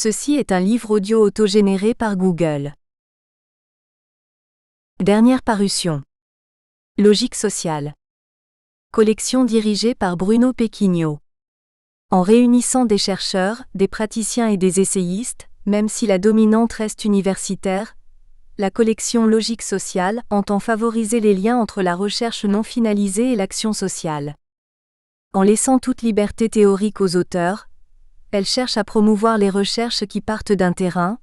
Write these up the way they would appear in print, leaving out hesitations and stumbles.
Ceci est un livre audio autogénéré par Google. Dernière parution. Logique sociale. Collection dirigée par Bruno Pequigno. En réunissant des chercheurs, des praticiens et des essayistes, même si la dominante reste universitaire, la collection Logique sociale entend favoriser les liens entre la recherche non finalisée et l'action sociale. En laissant toute liberté théorique aux auteurs, elle cherche à promouvoir les recherches qui partent d'un terrain,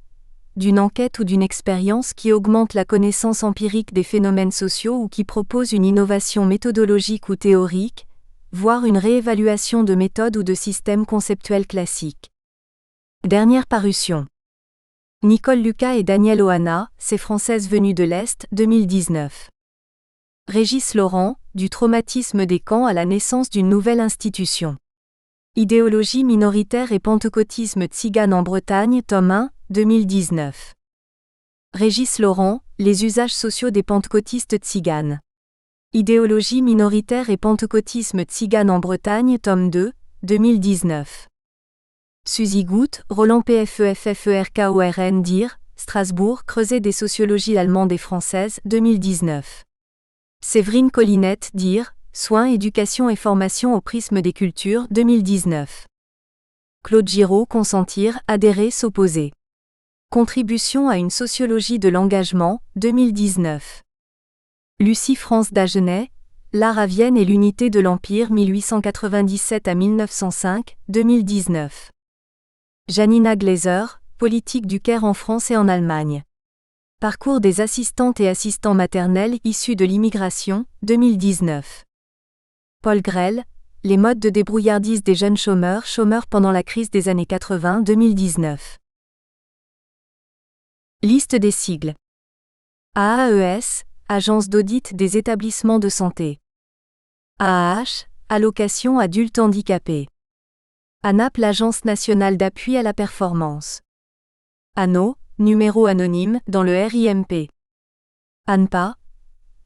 d'une enquête ou d'une expérience qui augmente la connaissance empirique des phénomènes sociaux ou qui propose une innovation méthodologique ou théorique, voire une réévaluation de méthodes ou de systèmes conceptuels classiques. Dernière parution. Nicole Lucas et Danielle Ohana, ces Françaises venues de l'Est, 2019. Régis Laurent, du traumatisme des camps à la naissance d'une nouvelle institution. Idéologie minoritaire et pentecôtisme tzigane en Bretagne, tome 1, 2019. Régis Laurent, les usages sociaux des pentecôtistes tziganes. Idéologie minoritaire et pentecôtisme tzigane en Bretagne, tome 2, 2019. Suzy Goutte, Roland PFEFFERKORN dire, Strasbourg, Creuset des sociologies allemandes et françaises, 2019. Séverine Collinette dire, Soins, éducation et formation au prisme des cultures, 2019. Claude Giraud, Consentir, adhérer, s'opposer. Contribution à une sociologie de l'engagement, 2019. Lucie France Dagenet, L'art à Vienne et l'unité de l'Empire 1897 à 1905, 2019. Janina Glaser, Politique du Caire en France et en Allemagne. Parcours des assistantes et assistants maternels issus de l'immigration, 2019. Paul Grell, Les modes de débrouillardise des jeunes chômeurs pendant la crise des années 80, 2019. Liste des sigles. AAES, Agence d'audit des établissements de santé. AAH, Allocation adultes handicapés. ANAP, l'Agence nationale d'appui à la performance. ANO, numéro anonyme, dans le RIMP. ANPA,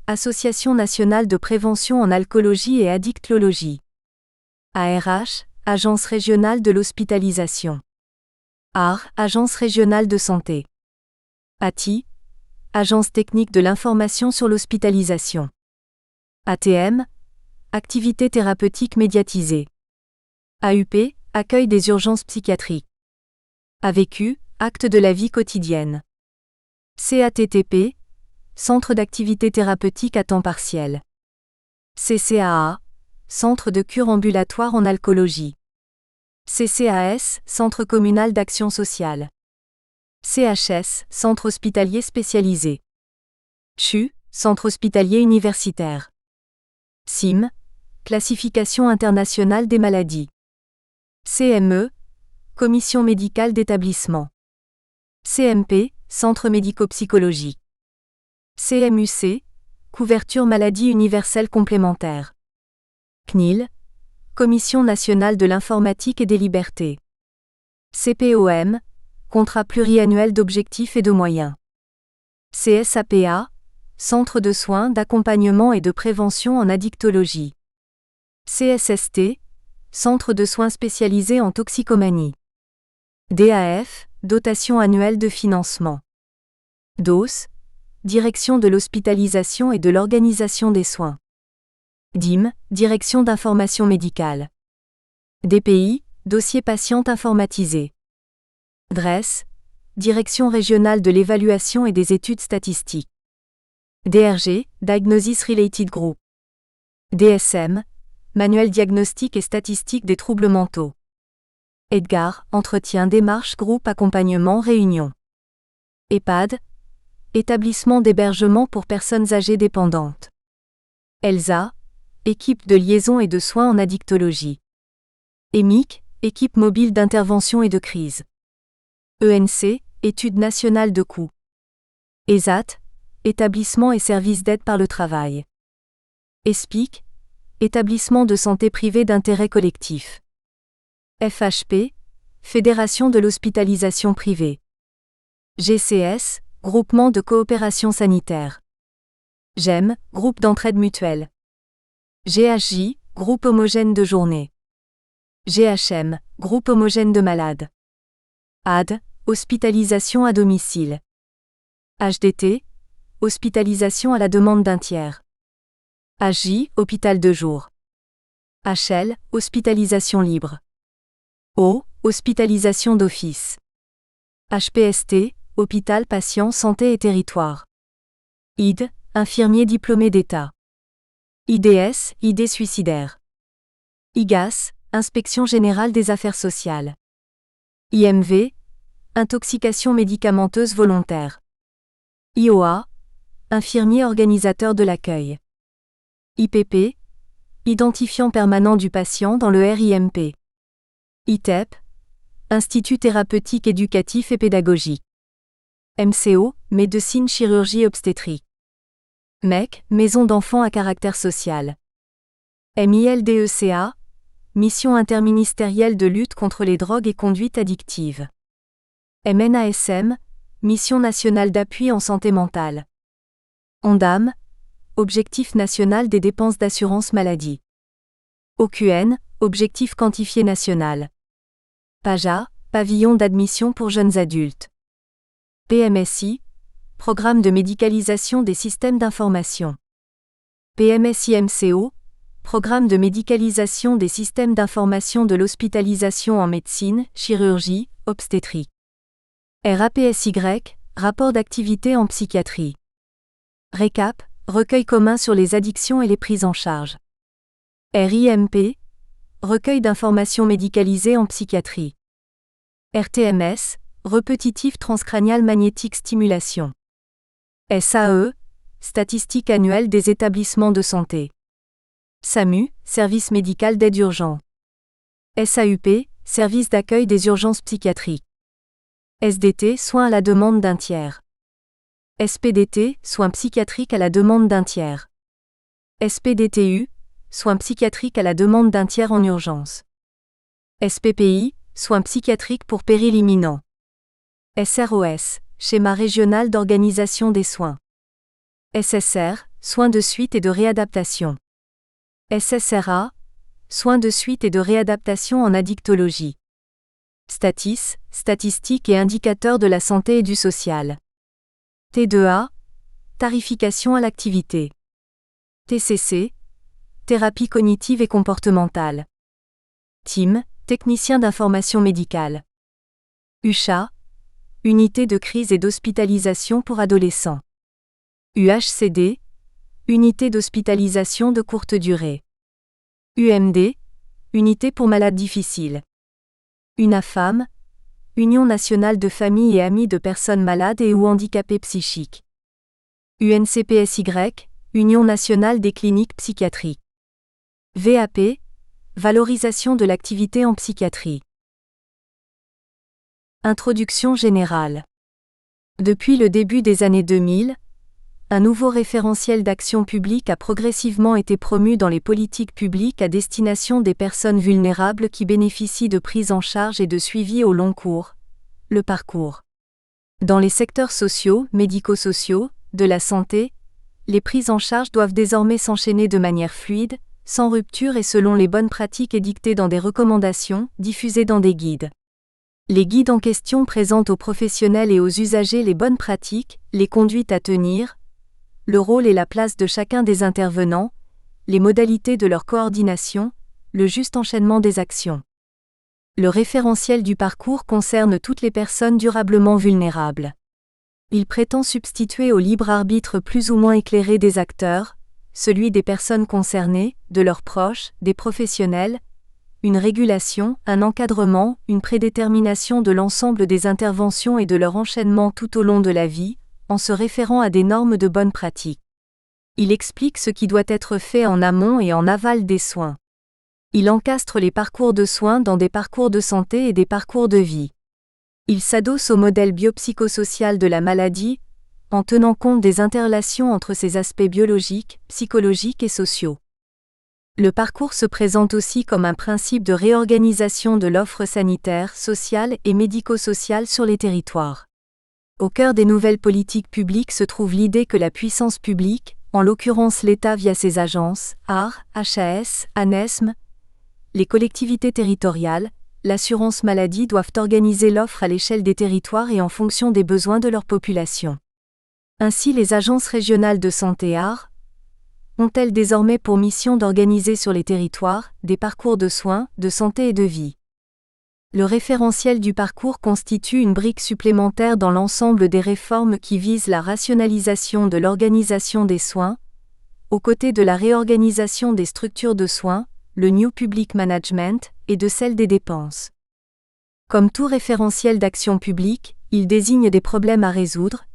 Association nationale de prévention en alcoolologie et addictologie. ARH, Agence régionale de l'hospitalisation. AR, Agence régionale de santé. ATI, Agence technique de l'information sur l'hospitalisation. ATM, Activité thérapeutique médiatisée. AUP, Accueil des urgences psychiatriques. AVQ, Acte de la vie quotidienne. CATTP, Centre d'activité thérapeutique à temps partiel. CCAA, Centre de cure ambulatoire en alcoolologie. CCAS, Centre communal d'action sociale. CHS, Centre hospitalier spécialisé. CHU, Centre hospitalier universitaire. CIM, Classification internationale des maladies. CME, Commission médicale d'établissement. CMP, Centre médico-psychologique. CMUC, Couverture maladie universelle complémentaire. CNIL, Commission nationale de l'informatique et des libertés. CPOM, Contrat pluriannuel d'objectifs et de moyens. CSAPA, Centre de soins, d'accompagnement et de prévention en addictologie. CSST, Centre de soins spécialisé en toxicomanie. DAF, Dotation annuelle de financement. DOS, Direction de l'hospitalisation et de l'organisation des soins. DIM, Direction d'information médicale. DPI, Dossier patient informatisé. DRES, Direction régionale de l'évaluation et des études statistiques. DRG, Diagnosis Related Group. DSM, Manuel diagnostique et statistique des troubles mentaux. EDGAR, Entretien démarche groupe accompagnement réunion. EHPAD, Établissement d'hébergement pour personnes âgées dépendantes. ELSA, Équipe de liaison et de soins en addictologie. EMIC, Équipe mobile d'intervention et de crise. ENC, Étude nationale de coûts. ESAT, Établissement et services d'aide par le travail. ESPIC, Établissement de santé privé d'intérêt collectif. FHP, Fédération de l'hospitalisation privée. GCS, Groupement de coopération sanitaire. GEM, Groupe d'entraide mutuelle. GHJ, Groupe homogène de journée. GHM, Groupe homogène de malades. HAD, hospitalisation à domicile. HDT, hospitalisation à la demande d'un tiers. HJ, hôpital de jour. HL, hospitalisation libre. O, hospitalisation d'office. HPST, hôpital patient santé et territoire. ID, infirmier diplômé d'État. IDS, idée suicidaire. IGAS, inspection générale des affaires sociales. IMV, intoxication médicamenteuse volontaire. IOA, infirmier organisateur de l'accueil. IPP, identifiant permanent du patient dans le RIMP. ITEP, Institut thérapeutique éducatif et pédagogique. MCO, médecine chirurgie obstétrique. MEC, maison d'enfants à caractère social. MILDECA, mission interministérielle de lutte contre les drogues et conduites addictives. MNASM, mission nationale d'appui en santé mentale. ONDAM, objectif national des dépenses d'assurance maladie. OQN, objectif quantifié national. PAJA, pavillon d'admission pour jeunes adultes. PMSI, programme de médicalisation des systèmes d'information. PMSI-MCO, programme de médicalisation des systèmes d'information de l'hospitalisation en médecine, chirurgie, obstétrique. RAPSY, rapport d'activité en psychiatrie. RECAP, recueil commun sur les addictions et les prises en charge. RIMP, recueil d'informations médicalisées en psychiatrie. RTMS, repetitive transcraniale magnétique stimulation. SAE, statistique annuelle des établissements de santé. SAMU, service médical d'aide urgente. SAUP, service d'accueil des urgences psychiatriques. SDT, soins à la demande d'un tiers. SPDT, soins psychiatriques à la demande d'un tiers. SPDTU, soins psychiatriques à la demande d'un tiers en urgence. SPPI, soins psychiatriques pour péril imminent. SROS, schéma régional d'organisation des soins. SSR, soins de suite et de réadaptation. SSRA, soins de suite et de réadaptation en addictologie. STATIS, statistiques et indicateurs de la santé et du social. T2A, tarification à l'activité. TCC, thérapie cognitive et comportementale. TIM, technicien d'information médicale. UCHA, unité de crise et d'hospitalisation pour adolescents. UHCD, unité d'hospitalisation de courte durée. UMD, unité pour malades difficiles. UNAFAM, Union nationale de familles et amis de personnes malades et ou handicapées psychiques. UNCPSY, Union nationale des cliniques psychiatriques. VAP, valorisation de l'activité en psychiatrie. Introduction générale. Depuis le début des années 2000, un nouveau référentiel d'action publique a progressivement été promu dans les politiques publiques à destination des personnes vulnérables qui bénéficient de prise en charge et de suivi au long cours, le parcours. Dans les secteurs sociaux, médico-sociaux, de la santé, les prises en charge doivent désormais s'enchaîner de manière fluide, sans rupture et selon les bonnes pratiques édictées dans des recommandations, diffusées dans des guides. Les guides en question présentent aux professionnels et aux usagers les bonnes pratiques, les conduites à tenir, le rôle et la place de chacun des intervenants, les modalités de leur coordination, le juste enchaînement des actions. Le référentiel du parcours concerne toutes les personnes durablement vulnérables. Il prétend substituer au libre arbitre plus ou moins éclairé des acteurs, celui des personnes concernées, de leurs proches, des professionnels, une régulation, un encadrement, une prédétermination de l'ensemble des interventions et de leur enchaînement tout au long de la vie, en se référant à des normes de bonne pratique. Il explique ce qui doit être fait en amont et en aval des soins. Il encastre les parcours de soins dans des parcours de santé et des parcours de vie. Il s'adosse au modèle biopsychosocial de la maladie, en tenant compte des interrelations entre ces aspects biologiques, psychologiques et sociaux. Le parcours se présente aussi comme un principe de réorganisation de l'offre sanitaire, sociale et médico-sociale sur les territoires. Au cœur des nouvelles politiques publiques se trouve l'idée que la puissance publique, en l'occurrence l'État via ses agences, AR, HAS, ANESM, les collectivités territoriales, l'assurance maladie doivent organiser l'offre à l'échelle des territoires et en fonction des besoins de leur population. Ainsi, les agences régionales de santé AR ont-elles désormais pour mission d'organiser sur les territoires des parcours de soins, de santé et de vie. Le référentiel du parcours constitue une brique supplémentaire dans l'ensemble des réformes qui visent la rationalisation de l'organisation des soins, aux côtés de la réorganisation des structures de soins, le New Public Management, et de celle des dépenses. Comme tout référentiel d'action publique, il désigne des problèmes à résoudre,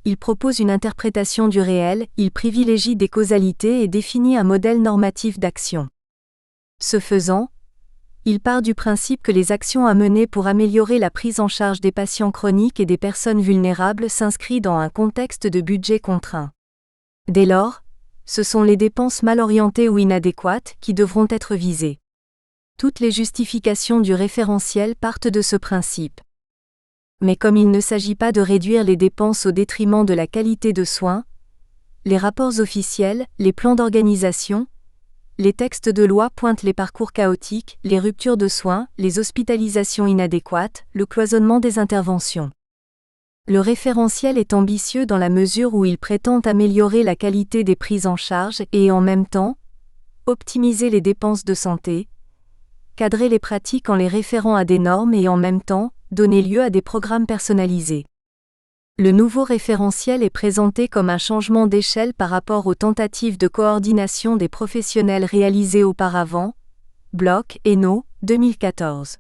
il propose une interprétation du réel, il privilégie des causalités et définit un modèle normatif d'action. Ce faisant, il part du principe que les actions à mener pour améliorer la prise en charge des patients chroniques et des personnes vulnérables s'inscrivent dans un contexte de budget contraint. Dès lors, ce sont les dépenses mal orientées ou inadéquates qui devront être visées. Toutes les justifications du référentiel partent de ce principe. Mais comme il ne s'agit pas de réduire les dépenses au détriment de la qualité de soins, les rapports officiels, les plans d'organisation, les textes de loi pointent les parcours chaotiques, les ruptures de soins, les hospitalisations inadéquates, le cloisonnement des interventions. Le référentiel est ambitieux dans la mesure où il prétend améliorer la qualité des prises en charge et, en même temps, optimiser les dépenses de santé, cadrer les pratiques en les référant à des normes et, en même temps, donner lieu à des programmes personnalisés. Le nouveau référentiel est présenté comme un changement d'échelle par rapport aux tentatives de coordination des professionnels réalisées auparavant, Bloch et No, 2014.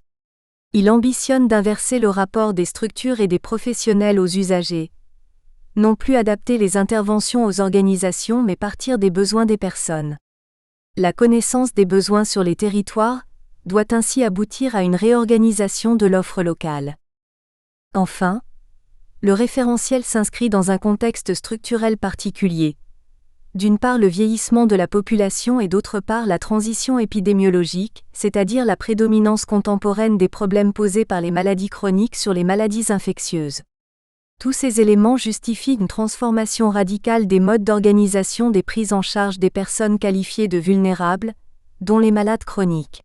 Il ambitionne d'inverser le rapport des structures et des professionnels aux usagers. Non plus adapter les interventions aux organisations mais partir des besoins des personnes. La connaissance des besoins sur les territoires doit ainsi aboutir à une réorganisation de l'offre locale. Enfin, le référentiel s'inscrit dans un contexte structurel particulier. D'une part le vieillissement de la population et d'autre part la transition épidémiologique, c'est-à-dire la prédominance contemporaine des problèmes posés par les maladies chroniques sur les maladies infectieuses. Tous ces éléments justifient une transformation radicale des modes d'organisation des prises en charge des personnes qualifiées de vulnérables, dont les malades chroniques.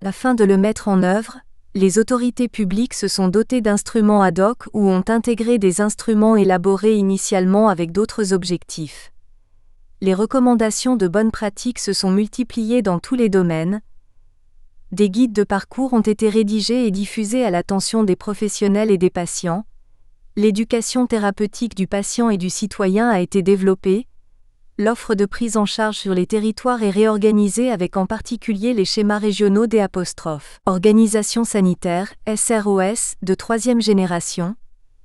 Afin de le mettre en œuvre, les autorités publiques se sont dotées d'instruments ad hoc ou ont intégré des instruments élaborés initialement avec d'autres objectifs. Les recommandations de bonnes pratiques se sont multipliées dans tous les domaines. Des guides de parcours ont été rédigés et diffusés à l'attention des professionnels et des patients. L'éducation thérapeutique du patient et du citoyen a été développée. L'offre de prise en charge sur les territoires est réorganisée avec en particulier les schémas régionaux des organisations sanitaires, SROS, de troisième génération.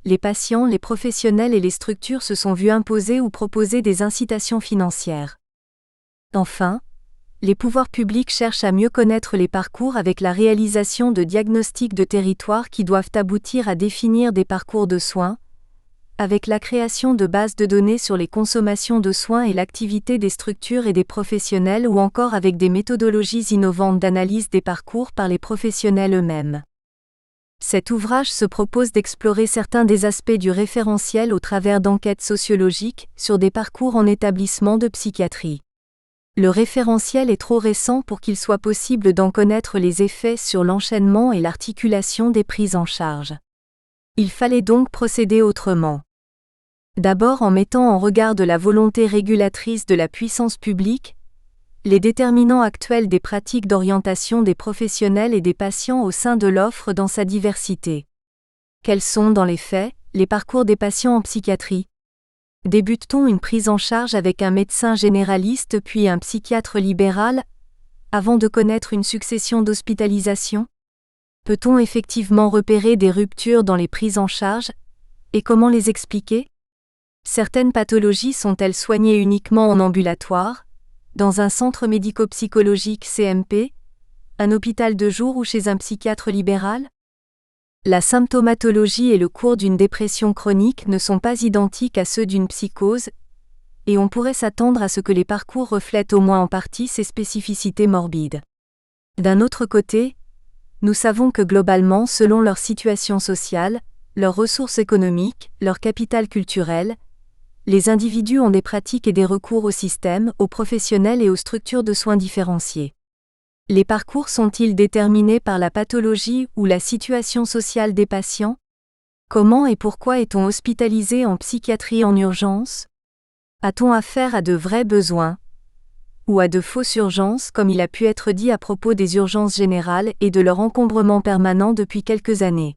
Les patients, les professionnels et les structures se sont vus imposer ou proposer des incitations financières. Enfin, les pouvoirs publics cherchent à mieux connaître les parcours avec la réalisation de diagnostics de territoire qui doivent aboutir à définir des parcours de soins, avec la création de bases de données sur les consommations de soins et l'activité des structures et des professionnels ou encore avec des méthodologies innovantes d'analyse des parcours par les professionnels eux-mêmes. Cet ouvrage se propose d'explorer certains des aspects du référentiel au travers d'enquêtes sociologiques sur des parcours en établissement de psychiatrie. Le référentiel est trop récent pour qu'il soit possible d'en connaître les effets sur l'enchaînement et l'articulation des prises en charge. Il fallait donc procéder autrement. D'abord en mettant en regard de la volonté régulatrice de la puissance publique, les déterminants actuels des pratiques d'orientation des professionnels et des patients au sein de l'offre dans sa diversité. Quels sont dans les faits les parcours des patients en psychiatrie ? Débute-t-on une prise en charge avec un médecin généraliste puis un psychiatre libéral, avant de connaître une succession d'hospitalisations ? Peut-on effectivement repérer des ruptures dans les prises en charge, et comment les expliquer ? Certaines pathologies sont-elles soignées uniquement en ambulatoire, dans un centre médico-psychologique CMP, un hôpital de jour ou chez un psychiatre libéral ? La symptomatologie et le cours d'une dépression chronique ne sont pas identiques à ceux d'une psychose, et on pourrait s'attendre à ce que les parcours reflètent au moins en partie ces spécificités morbides. D'un autre côté, nous savons que globalement, selon leur situation sociale, leurs ressources économiques, leur capital culturel, les individus ont des pratiques et des recours au système, aux professionnels et aux structures de soins différenciés. Les parcours sont-ils déterminés par la pathologie ou la situation sociale des patients? Comment et pourquoi est-on hospitalisé en psychiatrie en urgence? A-t-on affaire à de vrais besoins? Ou à de fausses urgences comme il a pu être dit à propos des urgences générales et de leur encombrement permanent depuis quelques années?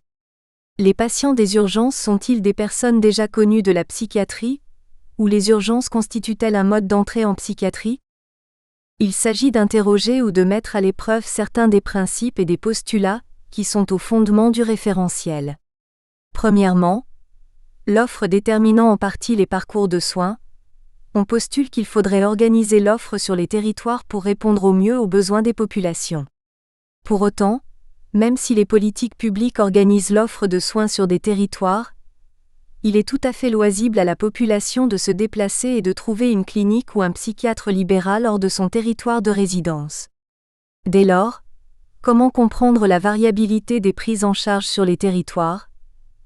Les patients des urgences sont-ils des personnes déjà connues de la psychiatrie? Ou les urgences constituent-elles un mode d'entrée en psychiatrie? Il s'agit d'interroger ou de mettre à l'épreuve certains des principes et des postulats qui sont au fondement du référentiel. Premièrement, l'offre déterminant en partie les parcours de soins. On postule qu'il faudrait organiser l'offre sur les territoires pour répondre au mieux aux besoins des populations. Pour autant, même si les politiques publiques organisent l'offre de soins sur des territoires, il est tout à fait loisible à la population de se déplacer et de trouver une clinique ou un psychiatre libéral hors de son territoire de résidence. Dès lors, comment comprendre la variabilité des prises en charge sur les territoires?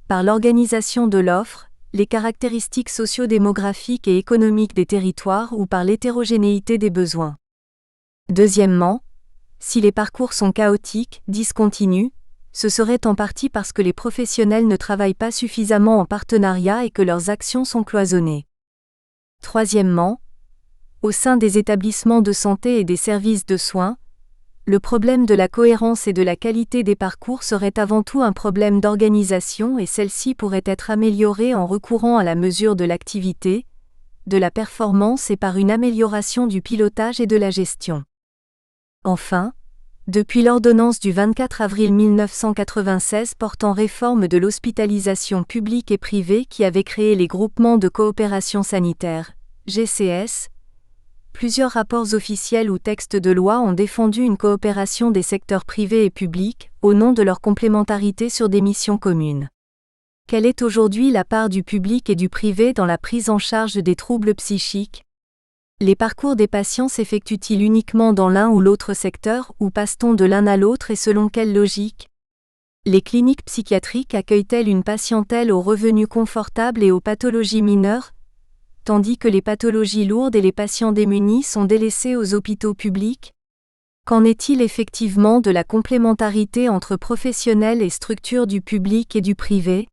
Par l'organisation de l'offre, les caractéristiques socio-démographiques et économiques des territoires ou par l'hétérogénéité des besoins. Deuxièmement, si les parcours sont chaotiques, discontinus, ce serait en partie parce que les professionnels ne travaillent pas suffisamment en partenariat et que leurs actions sont cloisonnées. Troisièmement, au sein des établissements de santé et des services de soins, le problème de la cohérence et de la qualité des parcours serait avant tout un problème d'organisation et celle-ci pourrait être améliorée en recourant à la mesure de l'activité, de la performance et par une amélioration du pilotage et de la gestion. Enfin, depuis l'ordonnance du 24 avril 1996 portant réforme de l'hospitalisation publique et privée qui avait créé les groupements de coopération sanitaire, GCS, plusieurs rapports officiels ou textes de loi ont défendu une coopération des secteurs privés et publics, au nom de leur complémentarité sur des missions communes. Quelle est aujourd'hui la part du public et du privé dans la prise en charge des troubles psychiques? Les parcours des patients s'effectuent-ils uniquement dans l'un ou l'autre secteur ou passe-t-on de l'un à l'autre et selon quelle logique? Les cliniques psychiatriques accueillent-elles une patientèle aux revenus confortables et aux pathologies mineures, tandis que les pathologies lourdes et les patients démunis sont délaissés aux hôpitaux publics? Qu'en est-il effectivement de la complémentarité entre professionnels et structures du public et du privé?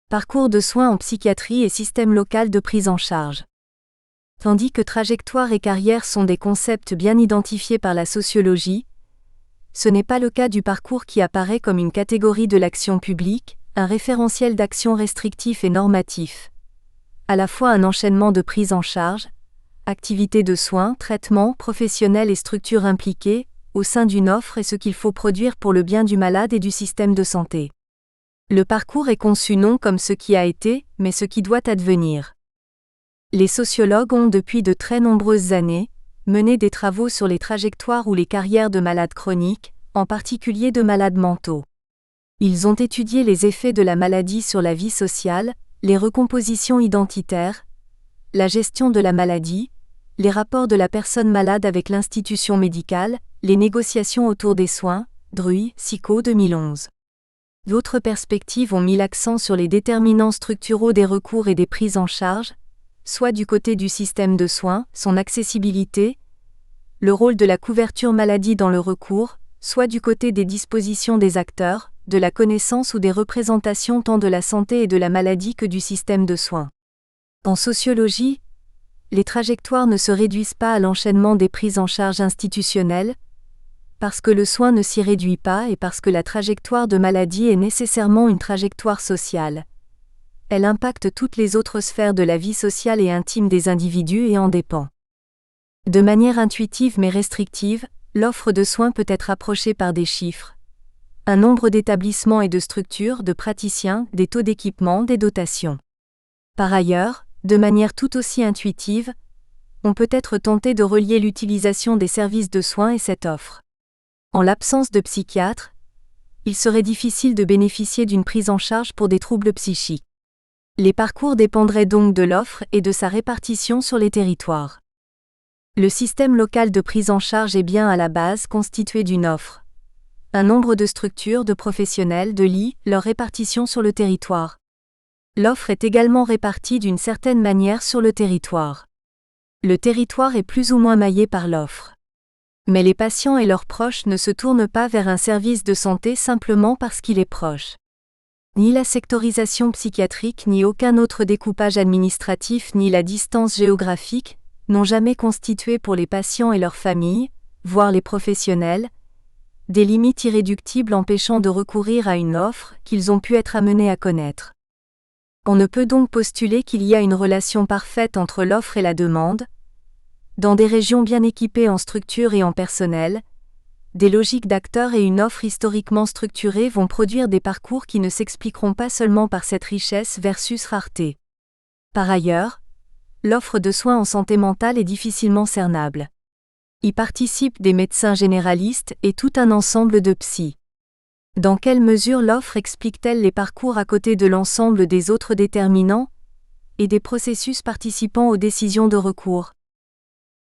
Parcours de soins en psychiatrie et système local de prise en charge. Tandis que trajectoire et carrière sont des concepts bien identifiés par la sociologie, ce n'est pas le cas du parcours qui apparaît comme une catégorie de l'action publique, un référentiel d'action restrictif et normatif. À la fois un enchaînement de prise en charge, activités de soins, traitements, professionnels et structures impliquées, au sein d'une offre et ce qu'il faut produire pour le bien du malade et du système de santé. Le parcours est conçu non comme ce qui a été, mais ce qui doit advenir. Les sociologues ont depuis de très nombreuses années mené des travaux sur les trajectoires ou les carrières de malades chroniques, en particulier de malades mentaux. Ils ont étudié les effets de la maladie sur la vie sociale, les recompositions identitaires, la gestion de la maladie, les rapports de la personne malade avec l'institution médicale, les négociations autour des soins, Druy, Psycho 2011. D'autres perspectives ont mis l'accent sur les déterminants structuraux des recours et des prises en charge, soit du côté du système de soins, son accessibilité, le rôle de la couverture maladie dans le recours, soit du côté des dispositions des acteurs, de la connaissance ou des représentations tant de la santé et de la maladie que du système de soins. En sociologie, les trajectoires ne se réduisent pas à l'enchaînement des prises en charge institutionnelles, parce que le soin ne s'y réduit pas et parce que la trajectoire de maladie est nécessairement une trajectoire sociale. Elle impacte toutes les autres sphères de la vie sociale et intime des individus et en dépend. De manière intuitive mais restrictive, l'offre de soins peut être approchée par des chiffres. Un nombre d'établissements et de structures, de praticiens, des taux d'équipement, des dotations. Par ailleurs, de manière tout aussi intuitive, on peut être tenté de relier l'utilisation des services de soins et cette offre. En l'absence de psychiatre, il serait difficile de bénéficier d'une prise en charge pour des troubles psychiques. Les parcours dépendraient donc de l'offre et de sa répartition sur les territoires. Le système local de prise en charge est bien à la base constitué d'une offre. Un nombre de structures, de professionnels, de lits, leur répartition sur le territoire. L'offre est également répartie d'une certaine manière sur le territoire. Le territoire est plus ou moins maillé par l'offre. Mais les patients et leurs proches ne se tournent pas vers un service de santé simplement parce qu'il est proche. Ni la sectorisation psychiatrique ni aucun autre découpage administratif ni la distance géographique n'ont jamais constitué pour les patients et leurs familles, voire les professionnels, des limites irréductibles empêchant de recourir à une offre qu'ils ont pu être amenés à connaître. On ne peut donc postuler qu'il y a une relation parfaite entre l'offre et la demande. Dans des régions bien équipées en structures et en personnel, des logiques d'acteurs et une offre historiquement structurée vont produire des parcours qui ne s'expliqueront pas seulement par cette richesse versus rareté. Par ailleurs, l'offre de soins en santé mentale est difficilement cernable. Y participent des médecins généralistes et tout un ensemble de psys. Dans quelle mesure l'offre explique-t-elle les parcours à côté de l'ensemble des autres déterminants et des processus participant aux décisions de recours?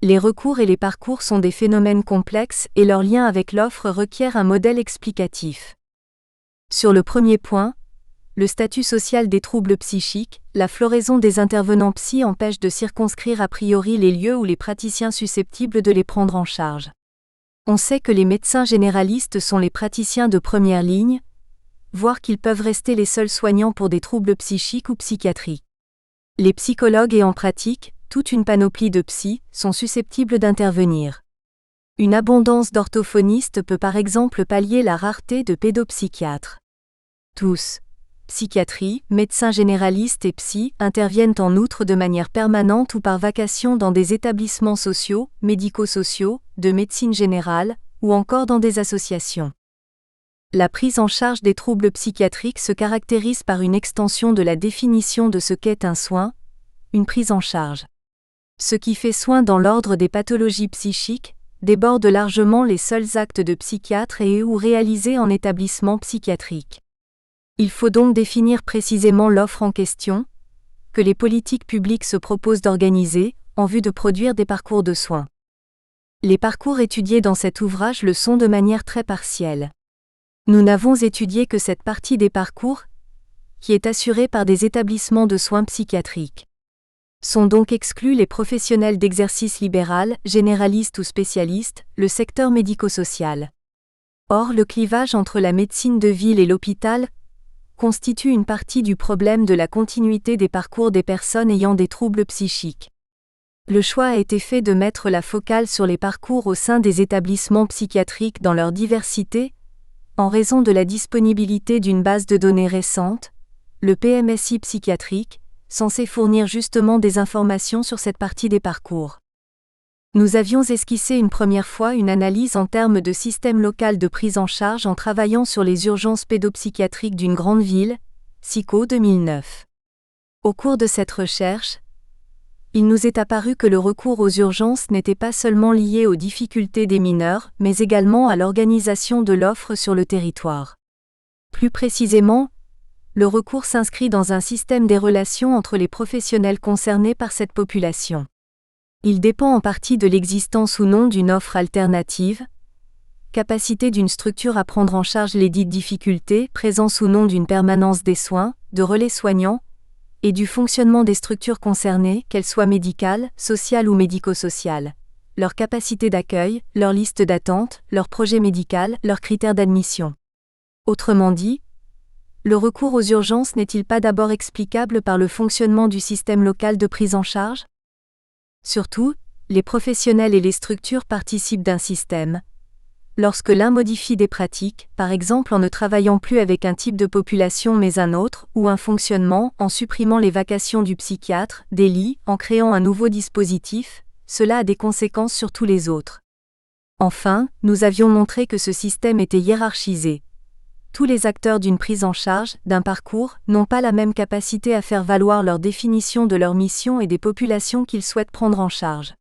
Les recours et les parcours sont des phénomènes complexes et leur lien avec l'offre requiert un modèle explicatif. Sur le premier point, le statut social des troubles psychiques, la floraison des intervenants psy empêche de circonscrire a priori les lieux où les praticiens susceptibles de les prendre en charge. On sait que les médecins généralistes sont les praticiens de première ligne, voire qu'ils peuvent rester les seuls soignants pour des troubles psychiques ou psychiatriques. Les psychologues et en pratique, toute une panoplie de psys, sont susceptibles d'intervenir. Une abondance d'orthophonistes peut par exemple pallier la rareté de pédopsychiatres. Tous, psychiatrie, médecins généralistes et psy, interviennent en outre de manière permanente ou par vacation dans des établissements sociaux, médico-sociaux, de médecine générale, ou encore dans des associations. La prise en charge des troubles psychiatriques se caractérise par une extension de la définition de ce qu'est un soin, une prise en charge. Ce qui fait soin dans l'ordre des pathologies psychiques déborde largement les seuls actes de psychiatre et ou réalisés en établissement psychiatrique. Il faut donc définir précisément l'offre en question, que les politiques publiques se proposent d'organiser, en vue de produire des parcours de soins. Les parcours étudiés dans cet ouvrage le sont de manière très partielle. Nous n'avons étudié que cette partie des parcours, qui est assurée par des établissements de soins psychiatriques. Sont donc exclus les professionnels d'exercice libéral, généralistes ou spécialistes, le secteur médico-social. Or, le clivage entre la médecine de ville et l'hôpital constitue une partie du problème de la continuité des parcours des personnes ayant des troubles psychiques. Le choix a été fait de mettre la focale sur les parcours au sein des établissements psychiatriques dans leur diversité, en raison de la disponibilité d'une base de données récente, le PMSI psychiatrique, censé fournir justement des informations sur cette partie des parcours. Nous avions esquissé une première fois une analyse en termes de système local de prise en charge en travaillant sur les urgences pédopsychiatriques d'une grande ville, SICO 2009. Au cours de cette recherche, il nous est apparu que le recours aux urgences n'était pas seulement lié aux difficultés des mineurs, mais également à l'organisation de l'offre sur le territoire. Plus précisément, le recours s'inscrit dans un système des relations entre les professionnels concernés par cette population. Il dépend en partie de l'existence ou non d'une offre alternative, capacité d'une structure à prendre en charge les dites difficultés, présence ou non d'une permanence des soins, de relais soignants, et du fonctionnement des structures concernées, qu'elles soient médicales, sociales ou médico-sociales, leur capacité d'accueil, leur liste d'attente, leur projet médical, leurs critères d'admission. Autrement dit, le recours aux urgences n'est-il pas d'abord explicable par le fonctionnement du système local de prise en charge ? Surtout, les professionnels et les structures participent d'un système. Lorsque l'un modifie des pratiques, par exemple en ne travaillant plus avec un type de population mais un autre, ou un fonctionnement, en supprimant les vacations du psychiatre, des lits, en créant un nouveau dispositif, cela a des conséquences sur tous les autres. Enfin, nous avions montré que ce système était hiérarchisé. Tous les acteurs d'une prise en charge, d'un parcours, n'ont pas la même capacité à faire valoir leur définition de leur mission et des populations qu'ils souhaitent prendre en charge.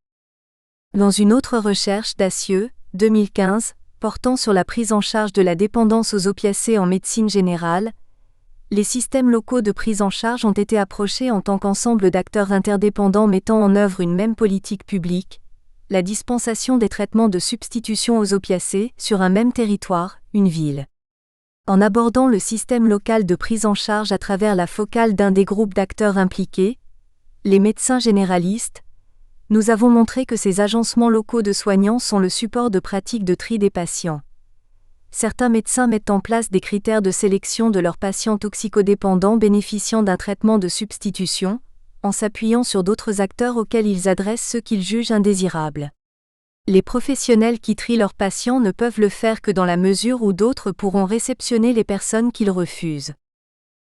Dans une autre recherche Dacieux, 2015, portant sur la prise en charge de la dépendance aux opiacés en médecine générale, les systèmes locaux de prise en charge ont été approchés en tant qu'ensemble d'acteurs interdépendants mettant en œuvre une même politique publique, la dispensation des traitements de substitution aux opiacés sur un même territoire, une ville. En abordant le système local de prise en charge à travers la focale d'un des groupes d'acteurs impliqués, les médecins généralistes, Nous avons montré que ces agencements locaux de soignants sont le support de pratiques de tri des patients. Certains médecins mettent en place des critères de sélection de leurs patients toxicodépendants bénéficiant d'un traitement de substitution, en s'appuyant sur d'autres acteurs auxquels ils adressent ceux qu'ils jugent indésirables. Les professionnels qui trient leurs patients ne peuvent le faire que dans la mesure où d'autres pourront réceptionner les personnes qu'ils refusent.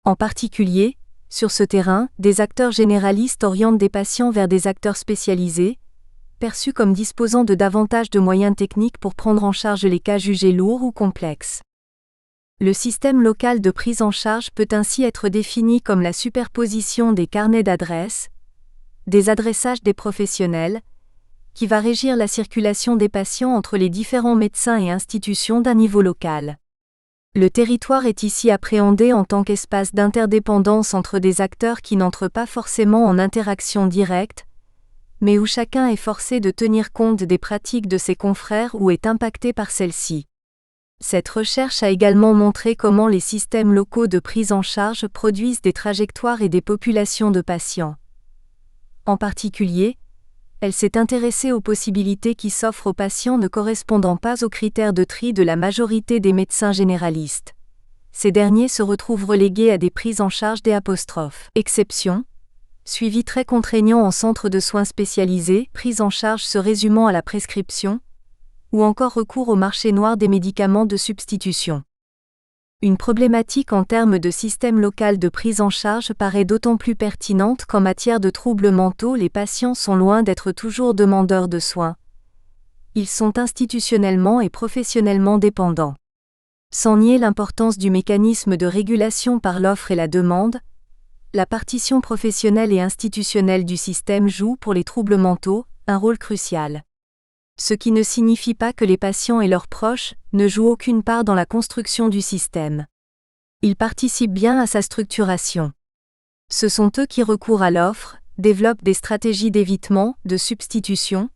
En particulier, sur ce terrain, des acteurs généralistes orientent des patients vers des acteurs spécialisés, perçus comme disposant de davantage de moyens techniques pour prendre en charge les cas jugés lourds ou complexes. Le système local de prise en charge peut ainsi être défini comme la superposition des carnets d'adresses, des adressages des professionnels, qui va régir la circulation des patients entre les différents médecins et institutions d'un niveau local. Le territoire est ici appréhendé en tant qu'espace d'interdépendance entre des acteurs qui n'entrent pas forcément en interaction directe, mais où chacun est forcé de tenir compte des pratiques de ses confrères ou est impacté par celles-ci. Cette recherche a également montré comment les systèmes locaux de prise en charge produisent des trajectoires et des populations de patients. En particulier, elle s'est intéressée aux possibilités qui s'offrent aux patients ne correspondant pas aux critères de tri de la majorité des médecins généralistes. Ces derniers se retrouvent relégués à des prises en charge des exceptions, suivi très contraignant en centre de soins spécialisés, prise en charge se résumant à la prescription, ou encore recours au marché noir des médicaments de substitution. Une problématique en termes de système local de prise en charge paraît d'autant plus pertinente qu'en matière de troubles mentaux, les patients sont loin d'être toujours demandeurs de soins. Ils sont institutionnellement et professionnellement dépendants. Sans nier l'importance du mécanisme de régulation par l'offre et la demande, la partition professionnelle et institutionnelle du système joue, pour les troubles mentaux, un rôle crucial. Ce qui ne signifie pas que les patients et leurs proches ne jouent aucune part dans la construction du système. Ils participent bien à sa structuration. Ce sont eux qui recourent à l'offre, développent des stratégies d'évitement, de substitution,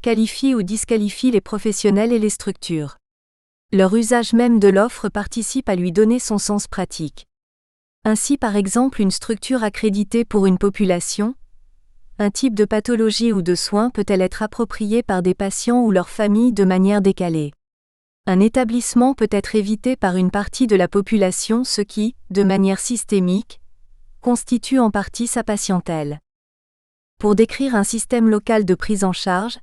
qualifient ou disqualifient les professionnels et les structures. Leur usage même de l'offre participe à lui donner son sens pratique. Ainsi, par exemple, une structure accréditée pour une population, un type de pathologie ou de soins peut-elle être appropriée par des patients ou leurs familles de manière décalée. Un établissement peut être évité par une partie de la population, ce qui, de manière systémique, constitue en partie sa patientèle. Pour décrire un système local de prise en charge,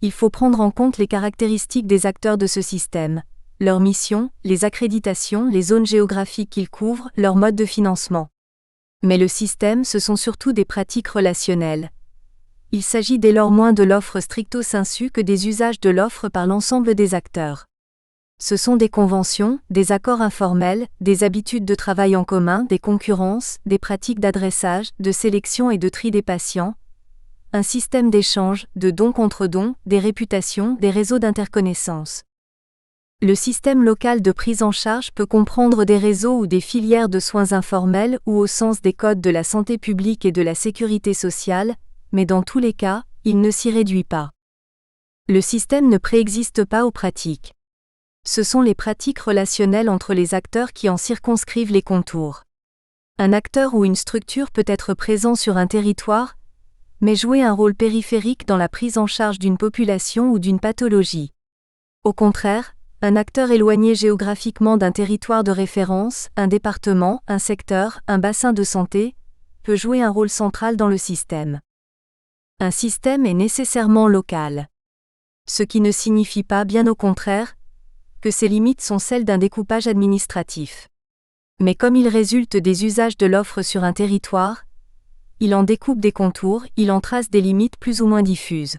il faut prendre en compte les caractéristiques des acteurs de ce système, leur mission, les accréditations, les zones géographiques qu'ils couvrent, leur mode de financement. Mais le système, ce sont surtout des pratiques relationnelles. Il s'agit dès lors moins de l'offre stricto sensu que des usages de l'offre par l'ensemble des acteurs. Ce sont des conventions, des accords informels, des habitudes de travail en commun, des concurrences, des pratiques d'adressage, de sélection et de tri des patients, un système d'échange, de don contre don, des réputations, des réseaux d'interconnaissance. Le système local de prise en charge peut comprendre des réseaux ou des filières de soins informels ou au sens des codes de la santé publique et de la sécurité sociale, mais dans tous les cas, il ne s'y réduit pas. Le système ne préexiste pas aux pratiques. Ce sont les pratiques relationnelles entre les acteurs qui en circonscrivent les contours. Un acteur ou une structure peut être présent sur un territoire, mais jouer un rôle périphérique dans la prise en charge d'une population ou d'une pathologie. Au contraire, un acteur éloigné géographiquement d'un territoire de référence, un département, un secteur, un bassin de santé, peut jouer un rôle central dans le système. Un système est nécessairement local. Ce qui ne signifie pas, bien au contraire, que ses limites sont celles d'un découpage administratif. Mais comme il résulte des usages de l'offre sur un territoire, il en découpe des contours, il en trace des limites plus ou moins diffuses.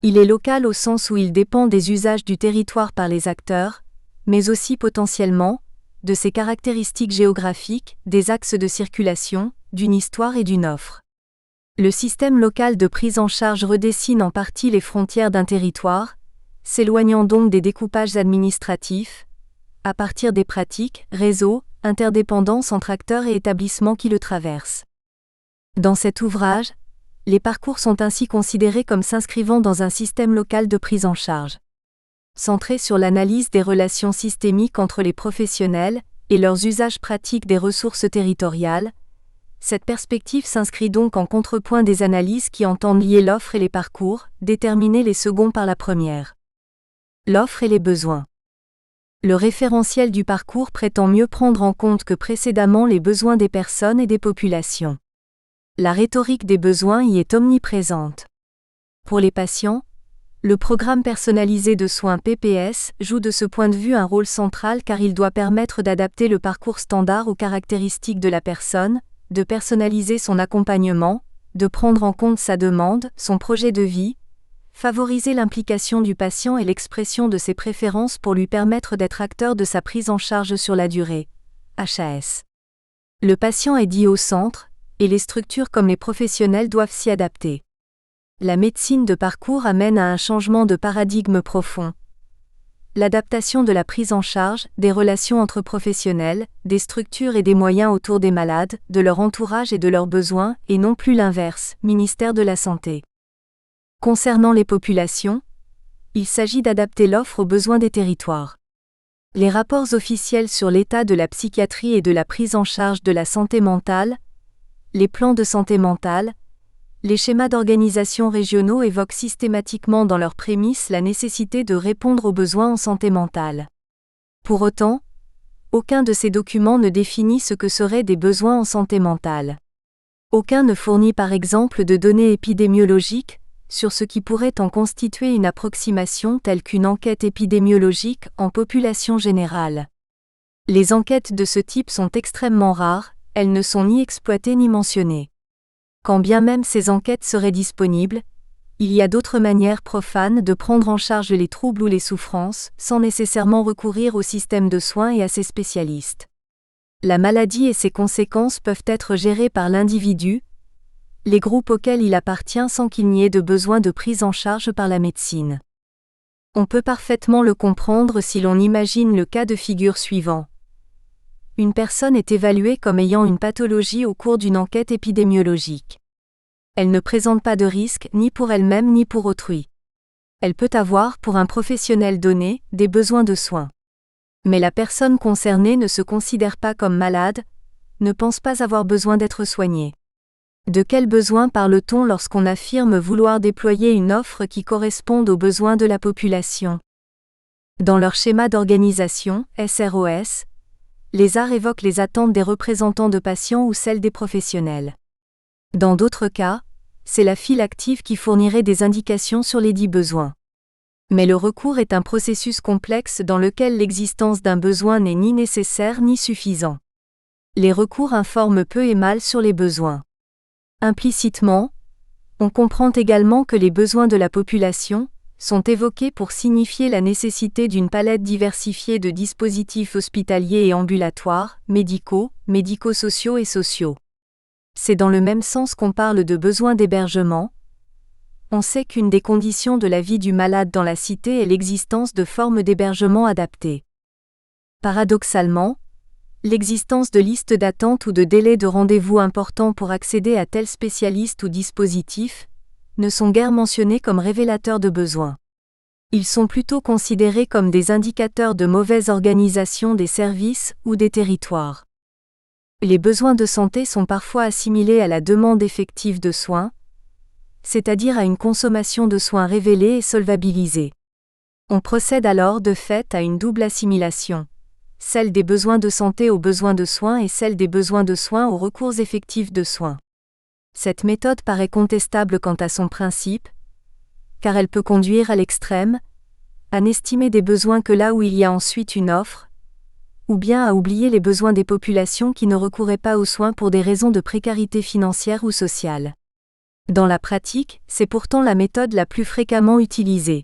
Il est local au sens où il dépend des usages du territoire par les acteurs, mais aussi potentiellement, de ses caractéristiques géographiques, des axes de circulation, d'une histoire et d'une offre. Le système local de prise en charge redessine en partie les frontières d'un territoire, s'éloignant donc des découpages administratifs, à partir des pratiques, réseaux, interdépendances entre acteurs et établissements qui le traversent. Dans cet ouvrage, les parcours sont ainsi considérés comme s'inscrivant dans un système local de prise en charge. Centré sur l'analyse des relations systémiques entre les professionnels et leurs usages pratiques des ressources territoriales, Cette perspective s'inscrit donc en contrepoint des analyses qui entendent lier l'offre et les parcours, déterminer les seconds par la première. L'offre et les besoins. Le référentiel du parcours prétend mieux prendre en compte que précédemment les besoins des personnes et des populations. La rhétorique des besoins y est omniprésente. Pour les patients, le programme personnalisé de soins PPS joue de ce point de vue un rôle central car il doit permettre d'adapter le parcours standard aux caractéristiques de la personne, de personnaliser son accompagnement, de prendre en compte sa demande, son projet de vie, favoriser l'implication du patient et l'expression de ses préférences pour lui permettre d'être acteur de sa prise en charge sur la durée. HAS. Le patient est dit au centre, et les structures comme les professionnels doivent s'y adapter. La médecine de parcours amène à un changement de paradigme profond. L'adaptation de la prise en charge, des relations entre professionnels, des structures et des moyens autour des malades, de leur entourage et de leurs besoins, et non plus l'inverse, ministère de la Santé. Concernant les populations, il s'agit d'adapter l'offre aux besoins des territoires. Les rapports officiels sur l'état de la psychiatrie et de la prise en charge de la santé mentale, les plans de santé mentale, les schémas d'organisation régionaux évoquent systématiquement dans leurs prémices la nécessité de répondre aux besoins en santé mentale. Pour autant, aucun de ces documents ne définit ce que seraient des besoins en santé mentale. Aucun ne fournit par exemple de données épidémiologiques sur ce qui pourrait en constituer une approximation telle qu'une enquête épidémiologique en population générale. Les enquêtes de ce type sont extrêmement rares, elles ne sont ni exploitées ni mentionnées. Quand bien même ces enquêtes seraient disponibles, il y a d'autres manières profanes de prendre en charge les troubles ou les souffrances, sans nécessairement recourir au système de soins et à ses spécialistes. La maladie et ses conséquences peuvent être gérées par l'individu, les groupes auxquels il appartient sans qu'il n'y ait de besoin de prise en charge par la médecine. On peut parfaitement le comprendre si l'on imagine le cas de figure suivant. Une personne est évaluée comme ayant une pathologie au cours d'une enquête épidémiologique. Elle ne présente pas de risque ni pour elle-même ni pour autrui. Elle peut avoir, pour un professionnel donné, des besoins de soins. Mais la personne concernée ne se considère pas comme malade, ne pense pas avoir besoin d'être soignée. De quels besoins parle-t-on lorsqu'on affirme vouloir déployer une offre qui corresponde aux besoins de la population ? Dans leur schéma d'organisation, SROS, les ARS évoquent les attentes des représentants de patients ou celles des professionnels. Dans d'autres cas, c'est la file active qui fournirait des indications sur les dits besoins. Mais le recours est un processus complexe dans lequel l'existence d'un besoin n'est ni nécessaire ni suffisant. Les recours informent peu et mal sur les besoins. Implicitement, on comprend également que les besoins de la population sont évoqués pour signifier la nécessité d'une palette diversifiée de dispositifs hospitaliers et ambulatoires, médicaux, médico-sociaux et sociaux. C'est dans le même sens qu'on parle de besoins d'hébergement. On sait qu'une des conditions de la vie du malade dans la cité est l'existence de formes d'hébergement adaptées. Paradoxalement, l'existence de listes d'attente ou de délais de rendez-vous importants pour accéder à tel spécialiste ou dispositif ne sont guère mentionnés comme révélateurs de besoins. Ils sont plutôt considérés comme des indicateurs de mauvaise organisation des services ou des territoires. Les besoins de santé sont parfois assimilés à la demande effective de soins, c'est-à-dire à une consommation de soins révélée et solvabilisée. On procède alors de fait à une double assimilation, celle des besoins de santé aux besoins de soins et celle des besoins de soins aux recours effectifs de soins. Cette méthode paraît contestable quant à son principe, car elle peut conduire à l'extrême, à n'estimer des besoins que là où il y a ensuite une offre, ou bien à oublier les besoins des populations qui ne recouraient pas aux soins pour des raisons de précarité financière ou sociale. Dans la pratique, c'est pourtant la méthode la plus fréquemment utilisée.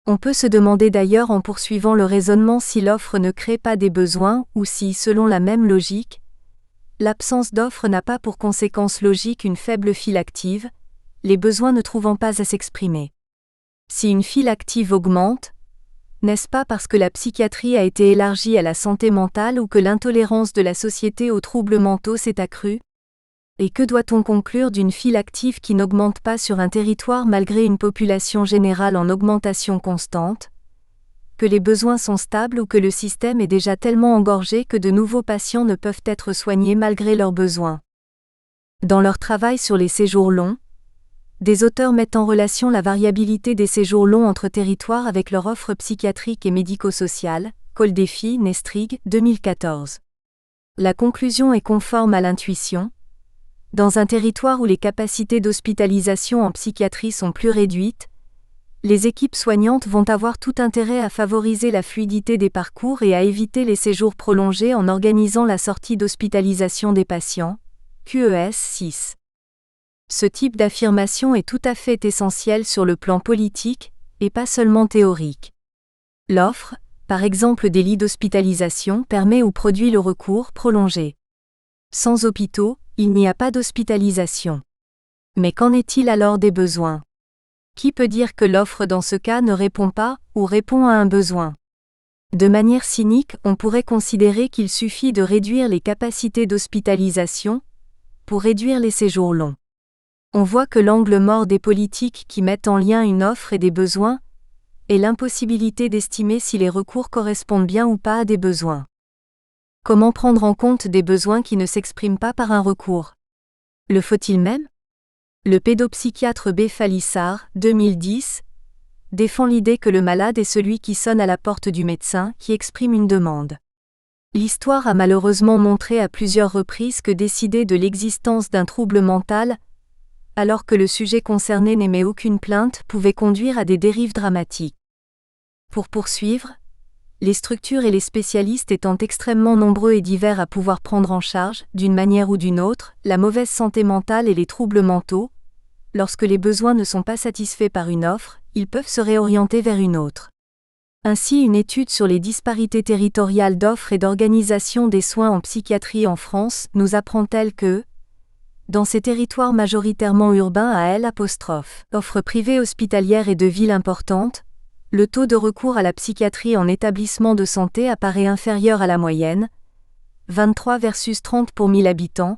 On peut se demander d'ailleurs en poursuivant le raisonnement si l'offre ne crée pas des besoins ou si, selon la même logique, l'absence d'offre n'a pas pour conséquence logique une faible file active, les besoins ne trouvant pas à s'exprimer. Si une file active augmente, n'est-ce pas parce que la psychiatrie a été élargie à la santé mentale ou que l'intolérance de la société aux troubles mentaux s'est accrue ? Et que doit-on conclure d'une file active qui n'augmente pas sur un territoire malgré une population générale en augmentation constante ? Que les besoins sont stables ou que le système est déjà tellement engorgé que de nouveaux patients ne peuvent être soignés malgré leurs besoins ? Dans leur travail sur les séjours longs, des auteurs mettent en relation la variabilité des séjours longs entre territoires avec leur offre psychiatrique et médico-sociale, Coldefi, Nestrig, 2014. La conclusion est conforme à l'intuition. Dans un territoire où les capacités d'hospitalisation en psychiatrie sont plus réduites, les équipes soignantes vont avoir tout intérêt à favoriser la fluidité des parcours et à éviter les séjours prolongés en organisant la sortie d'hospitalisation des patients, QES 6. Ce type d'affirmation est tout à fait essentiel sur le plan politique, et pas seulement théorique. L'offre, par exemple des lits d'hospitalisation, permet ou produit le recours prolongé. Sans hôpitaux, il n'y a pas d'hospitalisation. Mais qu'en est-il alors des besoins ? Qui peut dire que l'offre dans ce cas ne répond pas, ou répond à un besoin ? De manière cynique, on pourrait considérer qu'il suffit de réduire les capacités d'hospitalisation pour réduire les séjours longs. On voit que l'angle mort des politiques qui mettent en lien une offre et des besoins est l'impossibilité d'estimer si les recours correspondent bien ou pas à des besoins. Comment prendre en compte des besoins qui ne s'expriment pas par un recours ? Le faut-il même ? Le pédopsychiatre B. Falissard, 2010, défend l'idée que le malade est celui qui sonne à la porte du médecin, qui exprime une demande. L'histoire a malheureusement montré à plusieurs reprises que décider de l'existence d'un trouble mental, alors que le sujet concerné n'émet aucune plainte, pouvait conduire à des dérives dramatiques. Pour poursuivre, les structures et les spécialistes étant extrêmement nombreux et divers à pouvoir prendre en charge, d'une manière ou d'une autre, la mauvaise santé mentale et les troubles mentaux, lorsque les besoins ne sont pas satisfaits par une offre, ils peuvent se réorienter vers une autre. Ainsi, une étude sur les disparités territoriales d'offres et d'organisation des soins en psychiatrie en France nous apprend-elle que, dans ces territoires majoritairement urbains à L', offres privées hospitalières et de villes importantes, le taux de recours à la psychiatrie en établissement de santé apparaît inférieur à la moyenne, 23 versus 30 pour 1000 habitants,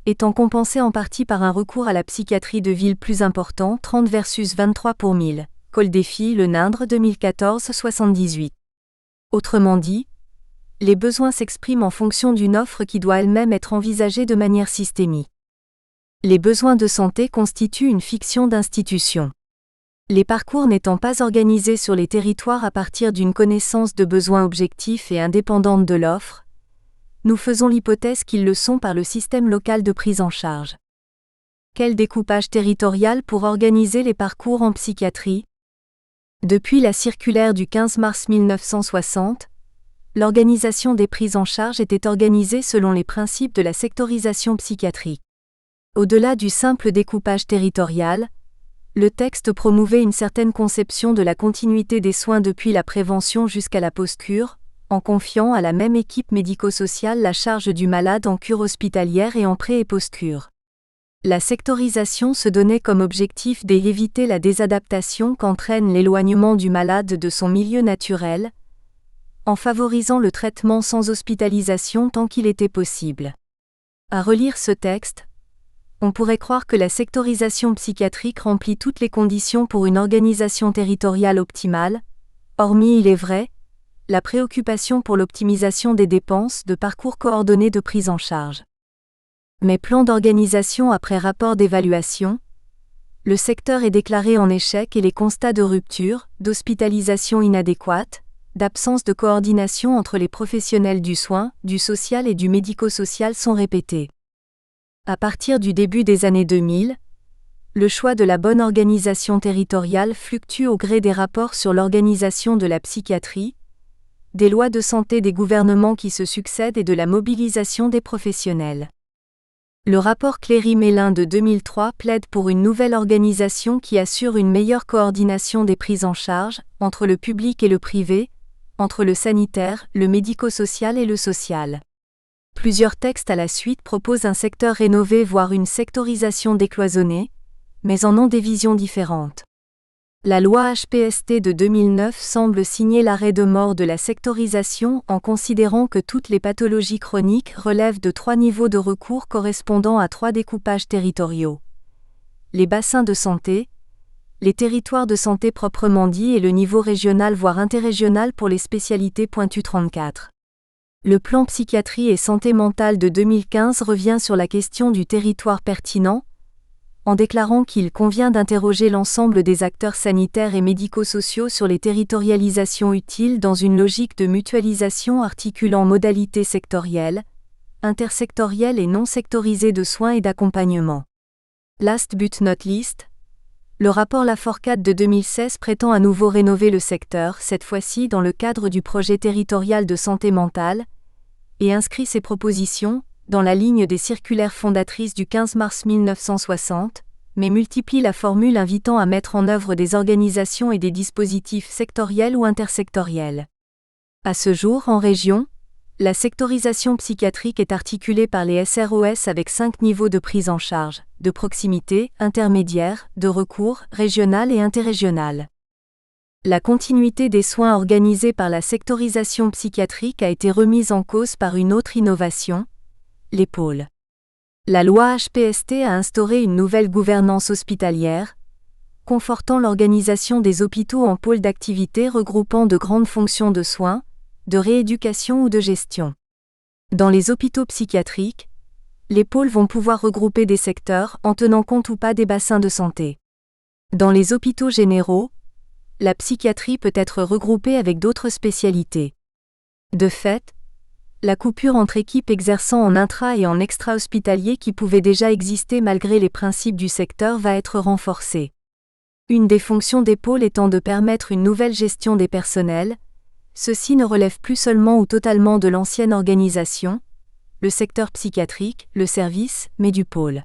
étant compensé en partie par un recours à la psychiatrie de ville plus important, 30 versus 23 pour 1000, Coldefi, Le Nindre, 2014-78. Autrement dit, les besoins s'expriment en fonction d'une offre qui doit elle-même être envisagée de manière systémique. Les besoins de santé constituent une fiction d'institution. Les parcours n'étant pas organisés sur les territoires à partir d'une connaissance de besoins objectifs et indépendante de l'offre, nous faisons l'hypothèse qu'ils le sont par le système local de prise en charge. Quel découpage territorial pour organiser les parcours en psychiatrie ? Depuis la circulaire du 15 mars 1960, l'organisation des prises en charge était organisée selon les principes de la sectorisation psychiatrique. Au-delà du simple découpage territorial, le texte promouvait une certaine conception de la continuité des soins depuis la prévention jusqu'à la post-cure, en confiant à la même équipe médico-sociale la charge du malade en cure hospitalière et en pré- et post-cure. La sectorisation se donnait comme objectif d'éviter la désadaptation qu'entraîne l'éloignement du malade de son milieu naturel, en favorisant le traitement sans hospitalisation tant qu'il était possible. À relire ce texte, on pourrait croire que la sectorisation psychiatrique remplit toutes les conditions pour une organisation territoriale optimale, hormis, il est vrai, la préoccupation pour l'optimisation des dépenses de parcours coordonnés de prise en charge. Mais plan d'organisation après rapport d'évaluation, le secteur est déclaré en échec et les constats de rupture, d'hospitalisation inadéquate, d'absence de coordination entre les professionnels du soin, du social et du médico-social sont répétés. À partir du début des années 2000, le choix de la bonne organisation territoriale fluctue au gré des rapports sur l'organisation de la psychiatrie, des lois de santé des gouvernements qui se succèdent et de la mobilisation des professionnels. Le rapport Cléry-Mélin de 2003 plaide pour une nouvelle organisation qui assure une meilleure coordination des prises en charge, entre le public et le privé, entre le sanitaire, le médico-social et le social. Plusieurs textes à la suite proposent un secteur rénové voire une sectorisation décloisonnée, mais en ont des visions différentes. La loi HPST de 2009 semble signer l'arrêt de mort de la sectorisation en considérant que toutes les pathologies chroniques relèvent de 3 niveaux de recours correspondant à 3 découpages territoriaux. Les bassins de santé, les territoires de santé proprement dits et le niveau régional voire interrégional pour les spécialités pointues 34. Le plan psychiatrie et santé mentale de 2015 revient sur la question du territoire pertinent, en déclarant qu'il convient d'interroger l'ensemble des acteurs sanitaires et médico-sociaux sur les territorialisations utiles dans une logique de mutualisation articulant modalités sectorielles, intersectorielles et non sectorisées de soins et d'accompagnement. Last but not least, le rapport Lafourcade de 2016 prétend à nouveau rénover le secteur, cette fois-ci dans le cadre du projet territorial de santé mentale, et inscrit ses propositions, dans la ligne des circulaires fondatrices du 15 mars 1960, mais multiplie la formule invitant à mettre en œuvre des organisations et des dispositifs sectoriels ou intersectoriels. À ce jour, en région, la sectorisation psychiatrique est articulée par les SROS avec 5 niveaux de prise en charge, de proximité, intermédiaire, de recours, régional et interrégional. La continuité des soins organisés par la sectorisation psychiatrique a été remise en cause par une autre innovation, les pôles. La loi HPST a instauré une nouvelle gouvernance hospitalière, confortant l'organisation des hôpitaux en pôles d'activité regroupant de grandes fonctions de soins, de rééducation ou de gestion. Dans les hôpitaux psychiatriques, les pôles vont pouvoir regrouper des secteurs en tenant compte ou pas des bassins de santé. Dans les hôpitaux généraux, la psychiatrie peut être regroupée avec d'autres spécialités. De fait, la coupure entre équipes exerçant en intra- et en extra-hospitalier qui pouvait déjà exister malgré les principes du secteur va être renforcée. Une des fonctions des pôles étant de permettre une nouvelle gestion des personnels, ceux-ci ne relèvent plus seulement ou totalement de l'ancienne organisation, le secteur psychiatrique, le service, mais du pôle.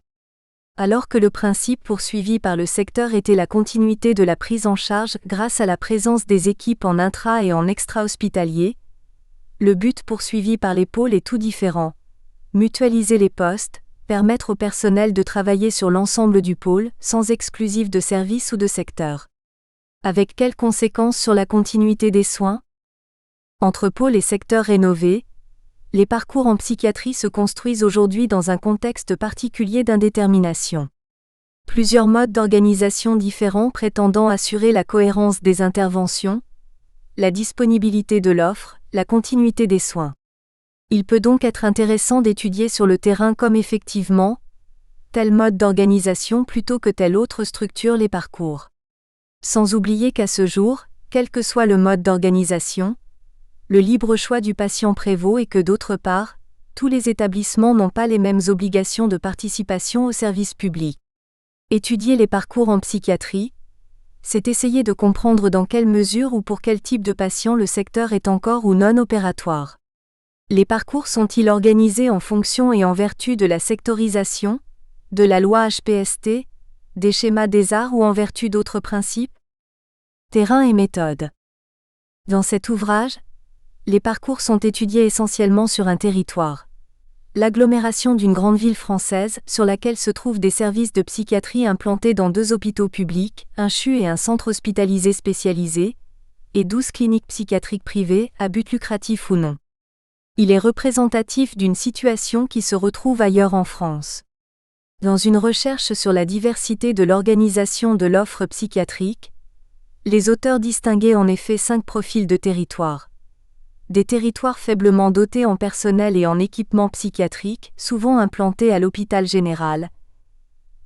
Alors que le principe poursuivi par le secteur était la continuité de la prise en charge grâce à la présence des équipes en intra- et en extra-hospitalier, le but poursuivi par les pôles est tout différent. Mutualiser les postes, permettre au personnel de travailler sur l'ensemble du pôle, sans exclusif de service ou de secteur. Avec quelles conséquences sur la continuité des soins ? Entre pôles et secteurs rénovés, les parcours en psychiatrie se construisent aujourd'hui dans un contexte particulier d'indétermination. Plusieurs modes d'organisation différents prétendant assurer la cohérence des interventions, la disponibilité de l'offre, la continuité des soins. Il peut donc être intéressant d'étudier sur le terrain comme effectivement, tel mode d'organisation plutôt que telle autre structure les parcours. Sans oublier qu'à ce jour, quel que soit le mode d'organisation, le libre choix du patient prévaut et que d'autre part, tous les établissements n'ont pas les mêmes obligations de participation au service public. Étudier les parcours en psychiatrie, c'est essayer de comprendre dans quelle mesure ou pour quel type de patient le secteur est encore ou non opératoire. Les parcours sont-ils organisés en fonction et en vertu de la sectorisation, de la loi HPST, des schémas des arts ou en vertu d'autres principes ? Terrain et méthode. Dans cet ouvrage, les parcours sont étudiés essentiellement sur un territoire. L'agglomération d'une grande ville française, sur laquelle se trouvent des services de psychiatrie implantés dans 2 hôpitaux publics, un CHU et un centre hospitalisé spécialisé, et 12 cliniques psychiatriques privées, à but lucratif ou non. Il est représentatif d'une situation qui se retrouve ailleurs en France. Dans une recherche sur la diversité de l'organisation de l'offre psychiatrique, les auteurs distinguaient en effet 5 profils de territoires. Des territoires faiblement dotés en personnel et en équipement psychiatrique, souvent implantés à l'hôpital général.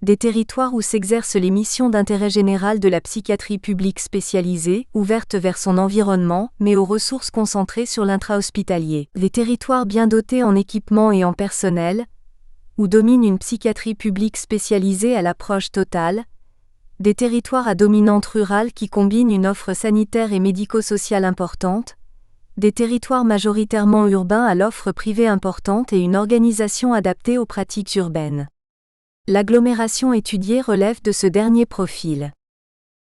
Des territoires où s'exercent les missions d'intérêt général de la psychiatrie publique spécialisée, ouverte vers son environnement, mais aux ressources concentrées sur l'intra-hospitalier. Des territoires bien dotés en équipement et en personnel, où domine une psychiatrie publique spécialisée à l'approche totale. Des territoires à dominante rurale qui combinent une offre sanitaire et médico-sociale importante. Des territoires majoritairement urbains à l'offre privée importante et une organisation adaptée aux pratiques urbaines. L'agglomération étudiée relève de ce dernier profil.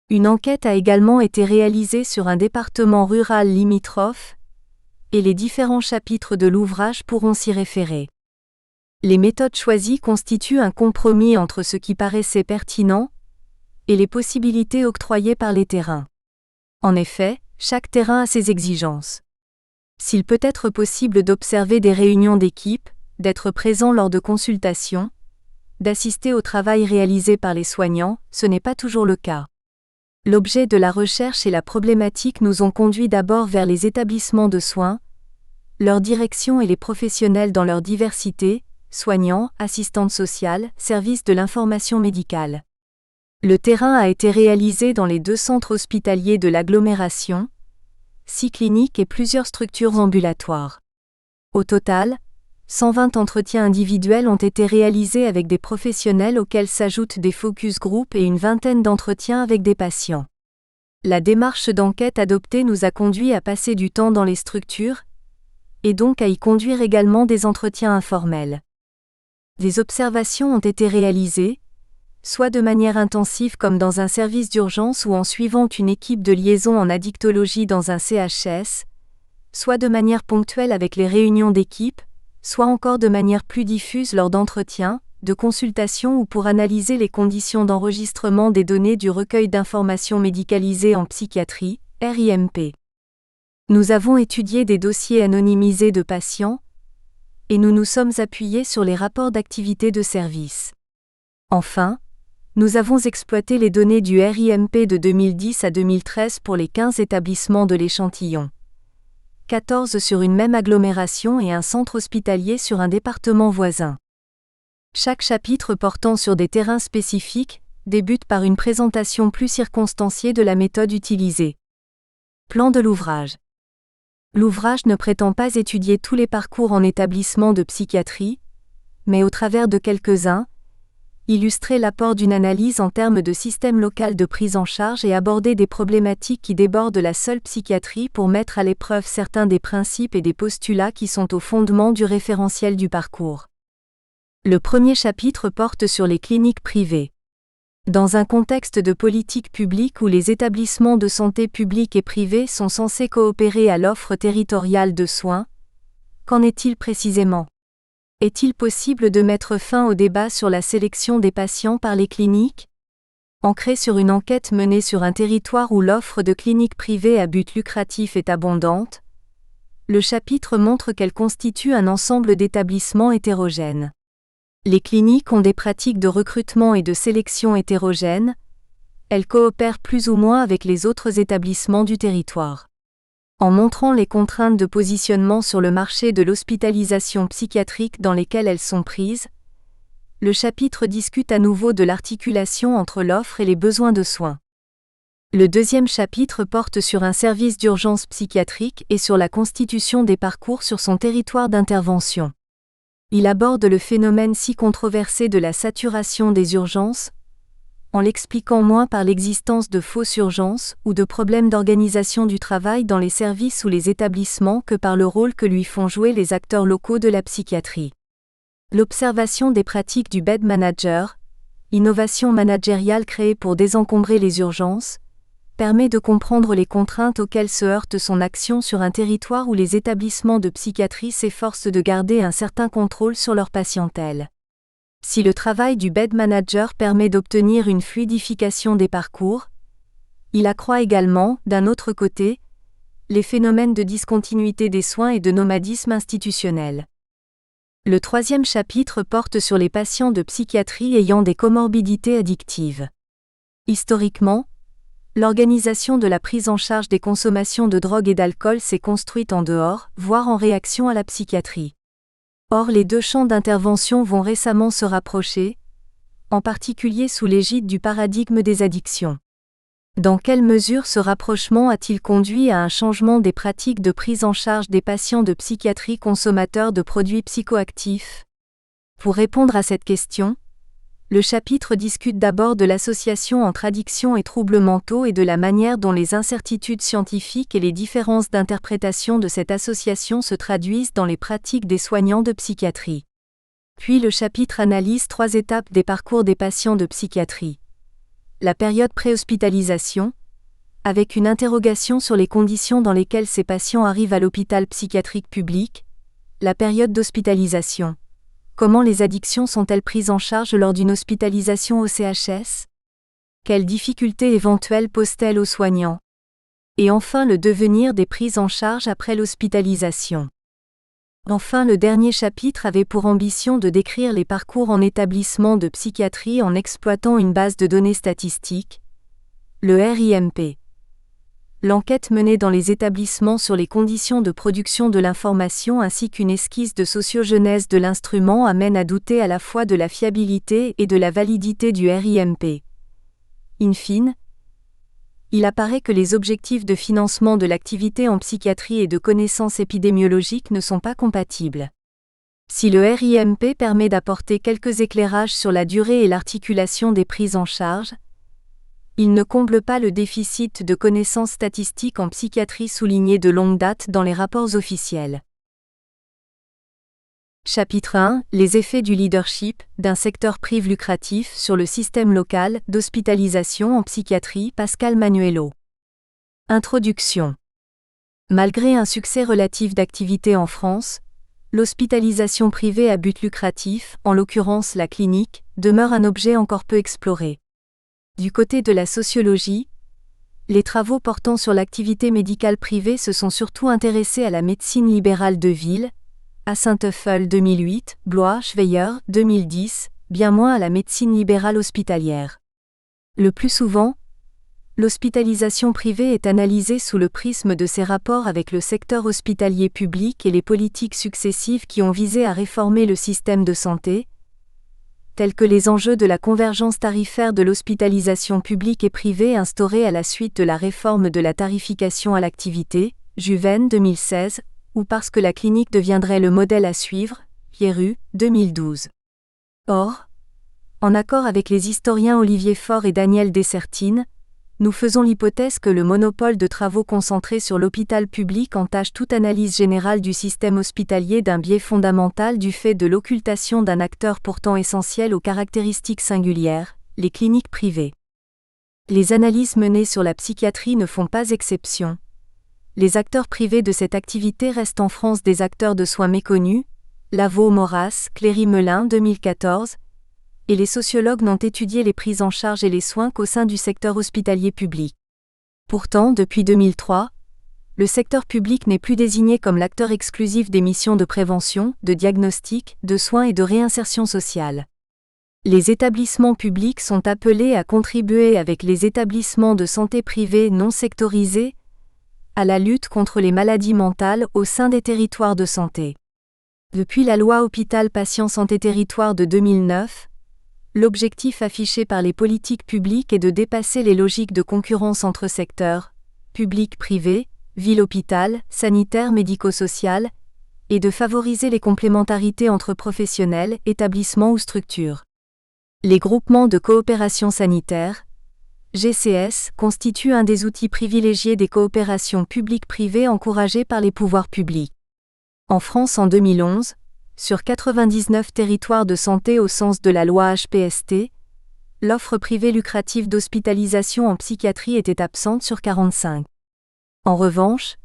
Une enquête a également été réalisée sur un département rural limitrophe, et les différents chapitres de l'ouvrage pourront s'y référer. Les méthodes choisies constituent un compromis entre ce qui paraissait pertinent et les possibilités octroyées par les terrains. En effet, chaque terrain a ses exigences. S'il peut être possible d'observer des réunions d'équipe, d'être présent lors de consultations, d'assister au travail réalisé par les soignants, ce n'est pas toujours le cas. L'objet de la recherche et la problématique nous ont conduit d'abord vers les établissements de soins, leur direction et les professionnels dans leur diversité, soignants, assistantes sociales, services de l'information médicale. Le terrain a été réalisé dans les 2 centres hospitaliers de l'agglomération, 6 cliniques et plusieurs structures ambulatoires. Au total, 120 entretiens individuels ont été réalisés avec des professionnels auxquels s'ajoutent des focus group et une vingtaine d'entretiens avec des patients. La démarche d'enquête adoptée nous a conduit à passer du temps dans les structures, et donc à y conduire également des entretiens informels. Des observations ont été réalisées, soit de manière intensive comme dans un service d'urgence ou en suivant une équipe de liaison en addictologie dans un CHS, soit de manière ponctuelle avec les réunions d'équipe, soit encore de manière plus diffuse lors d'entretiens, de consultations ou pour analyser les conditions d'enregistrement des données du recueil d'informations médicalisées en psychiatrie, RIMP. Nous avons étudié des dossiers anonymisés de patients, et nous nous sommes appuyés sur les rapports d'activité de service. Enfin, nous avons exploité les données du RIMP de 2010 à 2013 pour les 15 établissements de l'échantillon. 14 sur une même agglomération et un centre hospitalier sur un département voisin. Chaque chapitre portant sur des terrains spécifiques débute par une présentation plus circonstanciée de la méthode utilisée. Plan de l'ouvrage. L'ouvrage ne prétend pas étudier tous les parcours en établissement de psychiatrie, mais au travers de quelques-uns, illustrer l'apport d'une analyse en termes de système local de prise en charge et aborder des problématiques qui débordent la seule psychiatrie pour mettre à l'épreuve certains des principes et des postulats qui sont au fondement du référentiel du parcours. Le premier chapitre porte sur les cliniques privées. Dans un contexte de politique publique où les établissements de santé publics et privés sont censés coopérer à l'offre territoriale de soins, qu'en est-il précisément ? Est-il possible de mettre fin au débat sur la sélection des patients par les cliniques ? Ancré sur une enquête menée sur un territoire où l'offre de cliniques privées à but lucratif est abondante, le chapitre montre qu'elle constitue un ensemble d'établissements hétérogènes. Les cliniques ont des pratiques de recrutement et de sélection hétérogènes, elles coopèrent plus ou moins avec les autres établissements du territoire. En montrant les contraintes de positionnement sur le marché de l'hospitalisation psychiatrique dans lesquelles elles sont prises, le chapitre discute à nouveau de l'articulation entre l'offre et les besoins de soins. Le deuxième chapitre porte sur un service d'urgence psychiatrique et sur la constitution des parcours sur son territoire d'intervention. Il aborde le phénomène si controversé de la saturation des urgences, en l'expliquant moins par l'existence de fausses urgences ou de problèmes d'organisation du travail dans les services ou les établissements que par le rôle que lui font jouer les acteurs locaux de la psychiatrie. L'observation des pratiques du bed manager, innovation managériale créée pour désencombrer les urgences, permet de comprendre les contraintes auxquelles se heurte son action sur un territoire où les établissements de psychiatrie s'efforcent de garder un certain contrôle sur leur patientèle. Si le travail du bed manager permet d'obtenir une fluidification des parcours, il accroît également, d'un autre côté, les phénomènes de discontinuité des soins et de nomadisme institutionnel. Le troisième chapitre porte sur les patients de psychiatrie ayant des comorbidités addictives. Historiquement, l'organisation de la prise en charge des consommations de drogue et d'alcool s'est construite en dehors, voire en réaction à la psychiatrie. Or les deux champs d'intervention vont récemment se rapprocher, en particulier sous l'égide du paradigme des addictions. Dans quelle mesure ce rapprochement a-t-il conduit à un changement des pratiques de prise en charge des patients de psychiatrie consommateurs de produits psychoactifs ? Pour répondre à cette question, le chapitre discute d'abord de l'association entre addiction et troubles mentaux et de la manière dont les incertitudes scientifiques et les différences d'interprétation de cette association se traduisent dans les pratiques des soignants de psychiatrie. Puis le chapitre analyse 3 étapes des parcours des patients de psychiatrie. La période pré-hospitalisation, avec une interrogation sur les conditions dans lesquelles ces patients arrivent à l'hôpital psychiatrique public. La période d'hospitalisation. Comment les addictions sont-elles prises en charge lors d'une hospitalisation au CHS ? Quelles difficultés éventuelles posent-elles aux soignants ? Et enfin le devenir des prises en charge après l'hospitalisation. Enfin le dernier chapitre avait pour ambition de décrire les parcours en établissement de psychiatrie en exploitant une base de données statistiques, le RIMP. l'enquête menée dans les établissements sur les conditions de production de l'information ainsi qu'une esquisse de sociogenèse de l'instrument amènent à douter à la fois de la fiabilité et de la validité du RIMP. In fine, il apparaît que les objectifs de financement de l'activité en psychiatrie et de connaissances épidémiologiques ne sont pas compatibles. Si le RIMP permet d'apporter quelques éclairages sur la durée et l'articulation des prises en charge, il ne comble pas le déficit de connaissances statistiques en psychiatrie souligné de longue date dans les rapports officiels. Chapitre 1 – Les effets du leadership d'un secteur privé lucratif sur le système local d'hospitalisation en psychiatrie. Pascal Manuello. Introduction. Malgré un succès relatif d'activité en France, l'hospitalisation privée à but lucratif, en l'occurrence la clinique, demeure un objet encore peu exploré. Du côté de la sociologie, les travaux portant sur l'activité médicale privée se sont surtout intéressés à la médecine libérale de ville, Assenteufel 2008, Blois Schweyer 2010, bien moins à la médecine libérale hospitalière. Le plus souvent, l'hospitalisation privée est analysée sous le prisme de ses rapports avec le secteur hospitalier public et les politiques successives qui ont visé à réformer le système de santé, tels que les enjeux de la convergence tarifaire de l'hospitalisation publique et privée instaurée à la suite de la réforme de la tarification à l'activité, Juven 2016, ou parce que la clinique deviendrait le modèle à suivre, Pierru 2012. Or, en accord avec les historiens Olivier Faure et Daniel Dessertine, nous faisons l'hypothèse que le monopole de travaux concentrés sur l'hôpital public entache toute analyse générale du système hospitalier d'un biais fondamental du fait de l'occultation d'un acteur pourtant essentiel aux caractéristiques singulières, les cliniques privées. Les analyses menées sur la psychiatrie ne font pas exception. Les acteurs privés de cette activité restent en France des acteurs de soins méconnus, Lavaux-Maurras, Cléry-Melin 2014, et les sociologues n'ont étudié les prises en charge et les soins qu'au sein du secteur hospitalier public. Pourtant, depuis 2003, le secteur public n'est plus désigné comme l'acteur exclusif des missions de prévention, de diagnostic, de soins et de réinsertion sociale. Les établissements publics sont appelés à contribuer avec les établissements de santé privés non sectorisés à la lutte contre les maladies mentales au sein des territoires de santé. Depuis la loi Hôpital Patient Santé Territoire de 2009, l'objectif affiché par les politiques publiques est de dépasser les logiques de concurrence entre secteurs, public-privé, ville-hôpital, sanitaire médico-social, et de favoriser les complémentarités entre professionnels, établissements ou structures. Les groupements de coopération sanitaire, GCS, constituent un des outils privilégiés des coopérations publiques-privées encouragées par les pouvoirs publics. En France en 2011, sur 99 territoires de santé au sens de la loi HPST, l'offre privée lucrative d'hospitalisation en psychiatrie était absente sur 45. En revanche,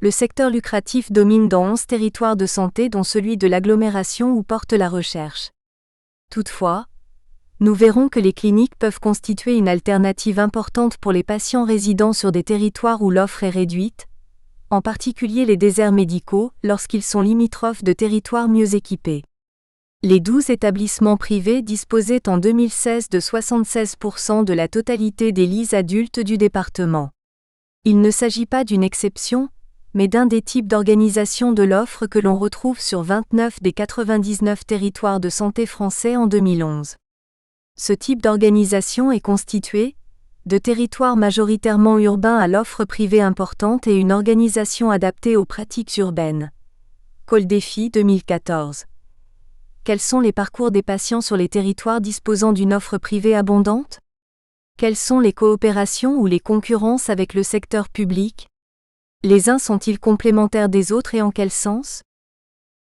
le secteur lucratif domine dans 11 territoires de santé dont celui de l'agglomération où porte la recherche. Toutefois, nous verrons que les cliniques peuvent constituer une alternative importante pour les patients résidant sur des territoires où l'offre est réduite, en particulier les déserts médicaux, lorsqu'ils sont limitrophes de territoires mieux équipés. Les 12 établissements privés disposaient en 2016 de 76% de la totalité des lits adultes du département. Il ne s'agit pas d'une exception, mais d'un des types d'organisation de l'offre que l'on retrouve sur 29 des 99 territoires de santé français en 2011. Ce type d'organisation est constitué de territoires majoritairement urbains à l'offre privée importante et une organisation adaptée aux pratiques urbaines. Coldéfi 2014. Quels sont les parcours des patients sur les territoires disposant d'une offre privée abondante ? Quelles sont les coopérations ou les concurrences avec le secteur public ? Les uns sont-ils complémentaires des autres et en quel sens ?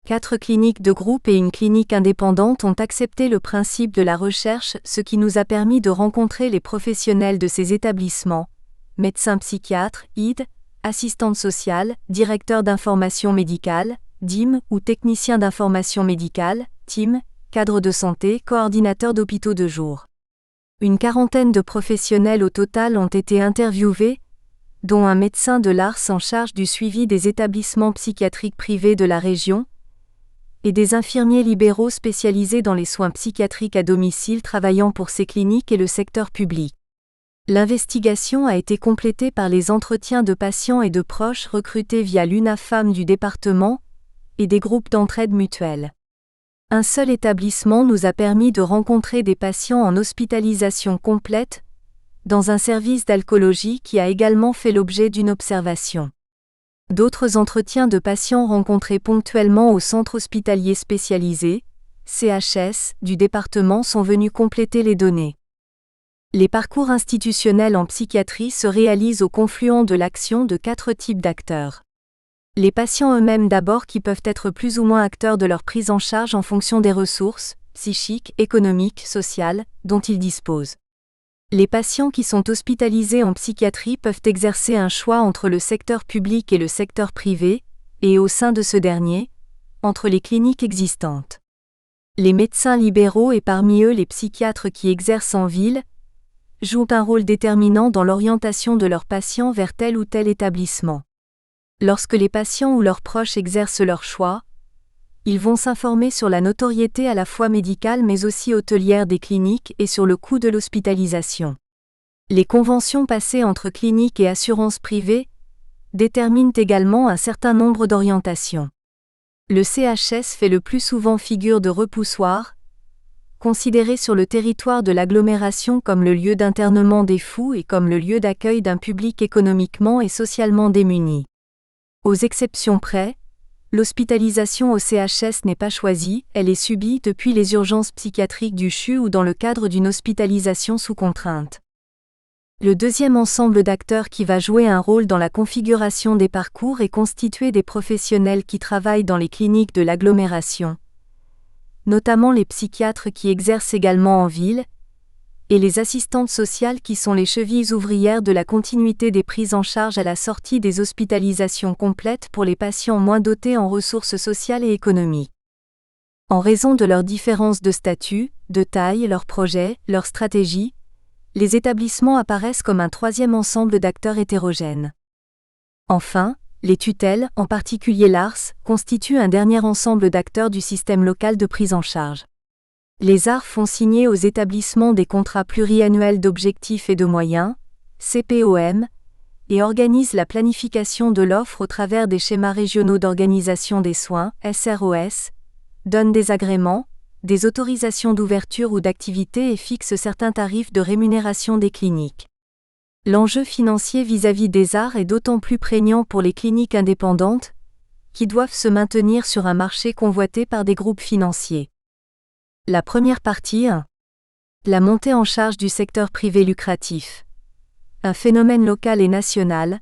4 cliniques de groupe et une clinique indépendante ont accepté le principe de la recherche, ce qui nous a permis de rencontrer les professionnels de ces établissements, médecins psychiatres, ID, assistantes sociales, directeurs d'information médicale, DIM ou techniciens d'information médicale, TIM, cadres de santé, coordinateurs d'hôpitaux de jour. Une quarantaine de professionnels au total ont été interviewés, dont un médecin de l'ARS en charge du suivi des établissements psychiatriques privés de la région, et des infirmiers libéraux spécialisés dans les soins psychiatriques à domicile travaillant pour ces cliniques et le secteur public. L'investigation a été complétée par les entretiens de patients et de proches recrutés via l'UNAFAM du département et des groupes d'entraide mutuelle. Un seul établissement nous a permis de rencontrer des patients en hospitalisation complète, dans un service d'alcoolologie qui a également fait l'objet d'une observation. D'autres entretiens de patients rencontrés ponctuellement au centre hospitalier spécialisé, CHS, du département sont venus compléter les données. Les parcours institutionnels en psychiatrie se réalisent au confluent de l'action de 4 types d'acteurs. Les patients eux-mêmes d'abord qui peuvent être plus ou moins acteurs de leur prise en charge en fonction des ressources, psychiques, économiques, sociales, dont ils disposent. Les patients qui sont hospitalisés en psychiatrie peuvent exercer un choix entre le secteur public et le secteur privé, et au sein de ce dernier, entre les cliniques existantes. Les médecins libéraux et parmi eux les psychiatres qui exercent en ville, jouent un rôle déterminant dans l'orientation de leurs patients vers tel ou tel établissement. Lorsque les patients ou leurs proches exercent leur choix, ils vont s'informer sur la notoriété à la fois médicale mais aussi hôtelière des cliniques et sur le coût de l'hospitalisation. Les conventions passées entre cliniques et assurances privées déterminent également un certain nombre d'orientations. Le CHS fait le plus souvent figure de repoussoir, considéré sur le territoire de l'agglomération comme le lieu d'internement des fous et comme le lieu d'accueil d'un public économiquement et socialement démuni. Aux exceptions près, l'hospitalisation au CHS n'est pas choisie, elle est subie depuis les urgences psychiatriques du CHU ou dans le cadre d'une hospitalisation sous contrainte. Le deuxième ensemble d'acteurs qui va jouer un rôle dans la configuration des parcours est constitué des professionnels qui travaillent dans les cliniques de l'agglomération, notamment les psychiatres qui exercent également en ville, et les assistantes sociales qui sont les chevilles ouvrières de la continuité des prises en charge à la sortie des hospitalisations complètes pour les patients moins dotés en ressources sociales et économiques. En raison de leurs différences de statut, de taille, leurs projets, leurs stratégies, les établissements apparaissent comme un troisième ensemble d'acteurs hétérogènes. Enfin, les tutelles, en particulier l'ARS, constituent un dernier ensemble d'acteurs du système local de prise en charge. Les ARS font signer aux établissements des contrats pluriannuels d'objectifs et de moyens, CPOM, et organisent la planification de l'offre au travers des schémas régionaux d'organisation des soins, SROS, donnent des agréments, des autorisations d'ouverture ou d'activité et fixent certains tarifs de rémunération des cliniques. L'enjeu financier vis-à-vis des ARS est d'autant plus prégnant pour les cliniques indépendantes, qui doivent se maintenir sur un marché convoité par des groupes financiers. La première partie 1. La montée en charge du secteur privé lucratif. Un phénomène local et national,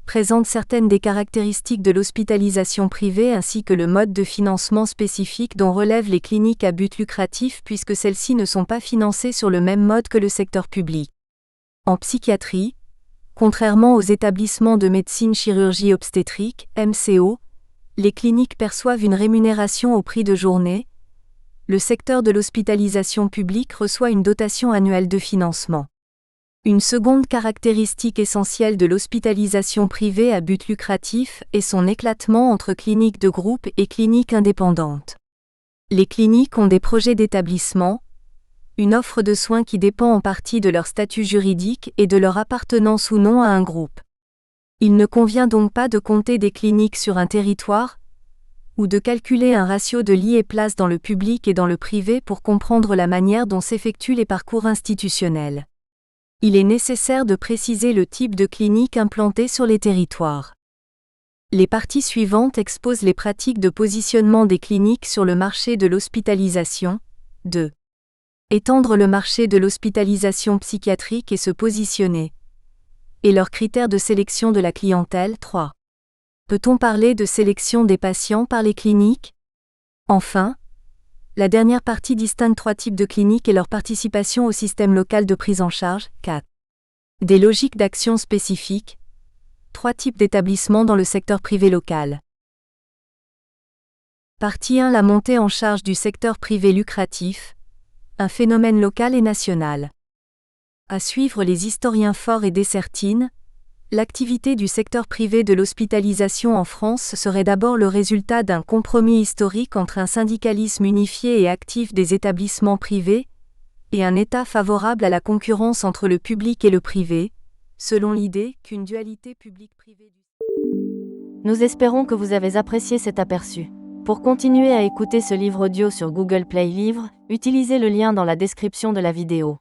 présente certaines des caractéristiques de l'hospitalisation privée ainsi que le mode de financement spécifique dont relèvent les cliniques à but lucratif puisque celles-ci ne sont pas financées sur le même mode que le secteur public. En psychiatrie, contrairement aux établissements de médecine chirurgie obstétrique, MCO, les cliniques perçoivent une rémunération au prix de journée. Le secteur de l'hospitalisation publique reçoit une dotation annuelle de financement. Une seconde caractéristique essentielle de l'hospitalisation privée à but lucratif est son éclatement entre cliniques de groupe et cliniques indépendantes. Les cliniques ont des projets d'établissement, une offre de soins qui dépend en partie de leur statut juridique et de leur appartenance ou non à un groupe. Il ne convient donc pas de compter des cliniques sur un territoire, ou de calculer un ratio de lits et places dans le public et dans le privé pour comprendre la manière dont s'effectuent les parcours institutionnels. Il est nécessaire de préciser le type de clinique implantée sur les territoires. Les parties suivantes exposent les pratiques de positionnement des cliniques sur le marché de l'hospitalisation. 2. Étendre le marché de l'hospitalisation psychiatrique et se positionner. Et leurs critères de sélection de la clientèle. 3. Peut-on parler de sélection des patients par les cliniques ? Enfin, la dernière partie distingue 3 types de cliniques et leur participation au système local de prise en charge. 4. Des logiques d'action spécifiques. 3 types d'établissements dans le secteur privé local. Partie 1. La montée en charge du secteur privé lucratif. Un phénomène local et national. À suivre les historiens Faure et Dessertine, l'activité du secteur privé de l'hospitalisation en France serait d'abord le résultat d'un compromis historique entre un syndicalisme unifié et actif des établissements privés, et un État favorable à la concurrence entre le public et le privé, selon l'idée qu'une dualité publique-privée. Nous espérons que vous avez apprécié cet aperçu. Pour continuer à écouter ce livre audio sur Google Play Livres, utilisez le lien dans la description de la vidéo.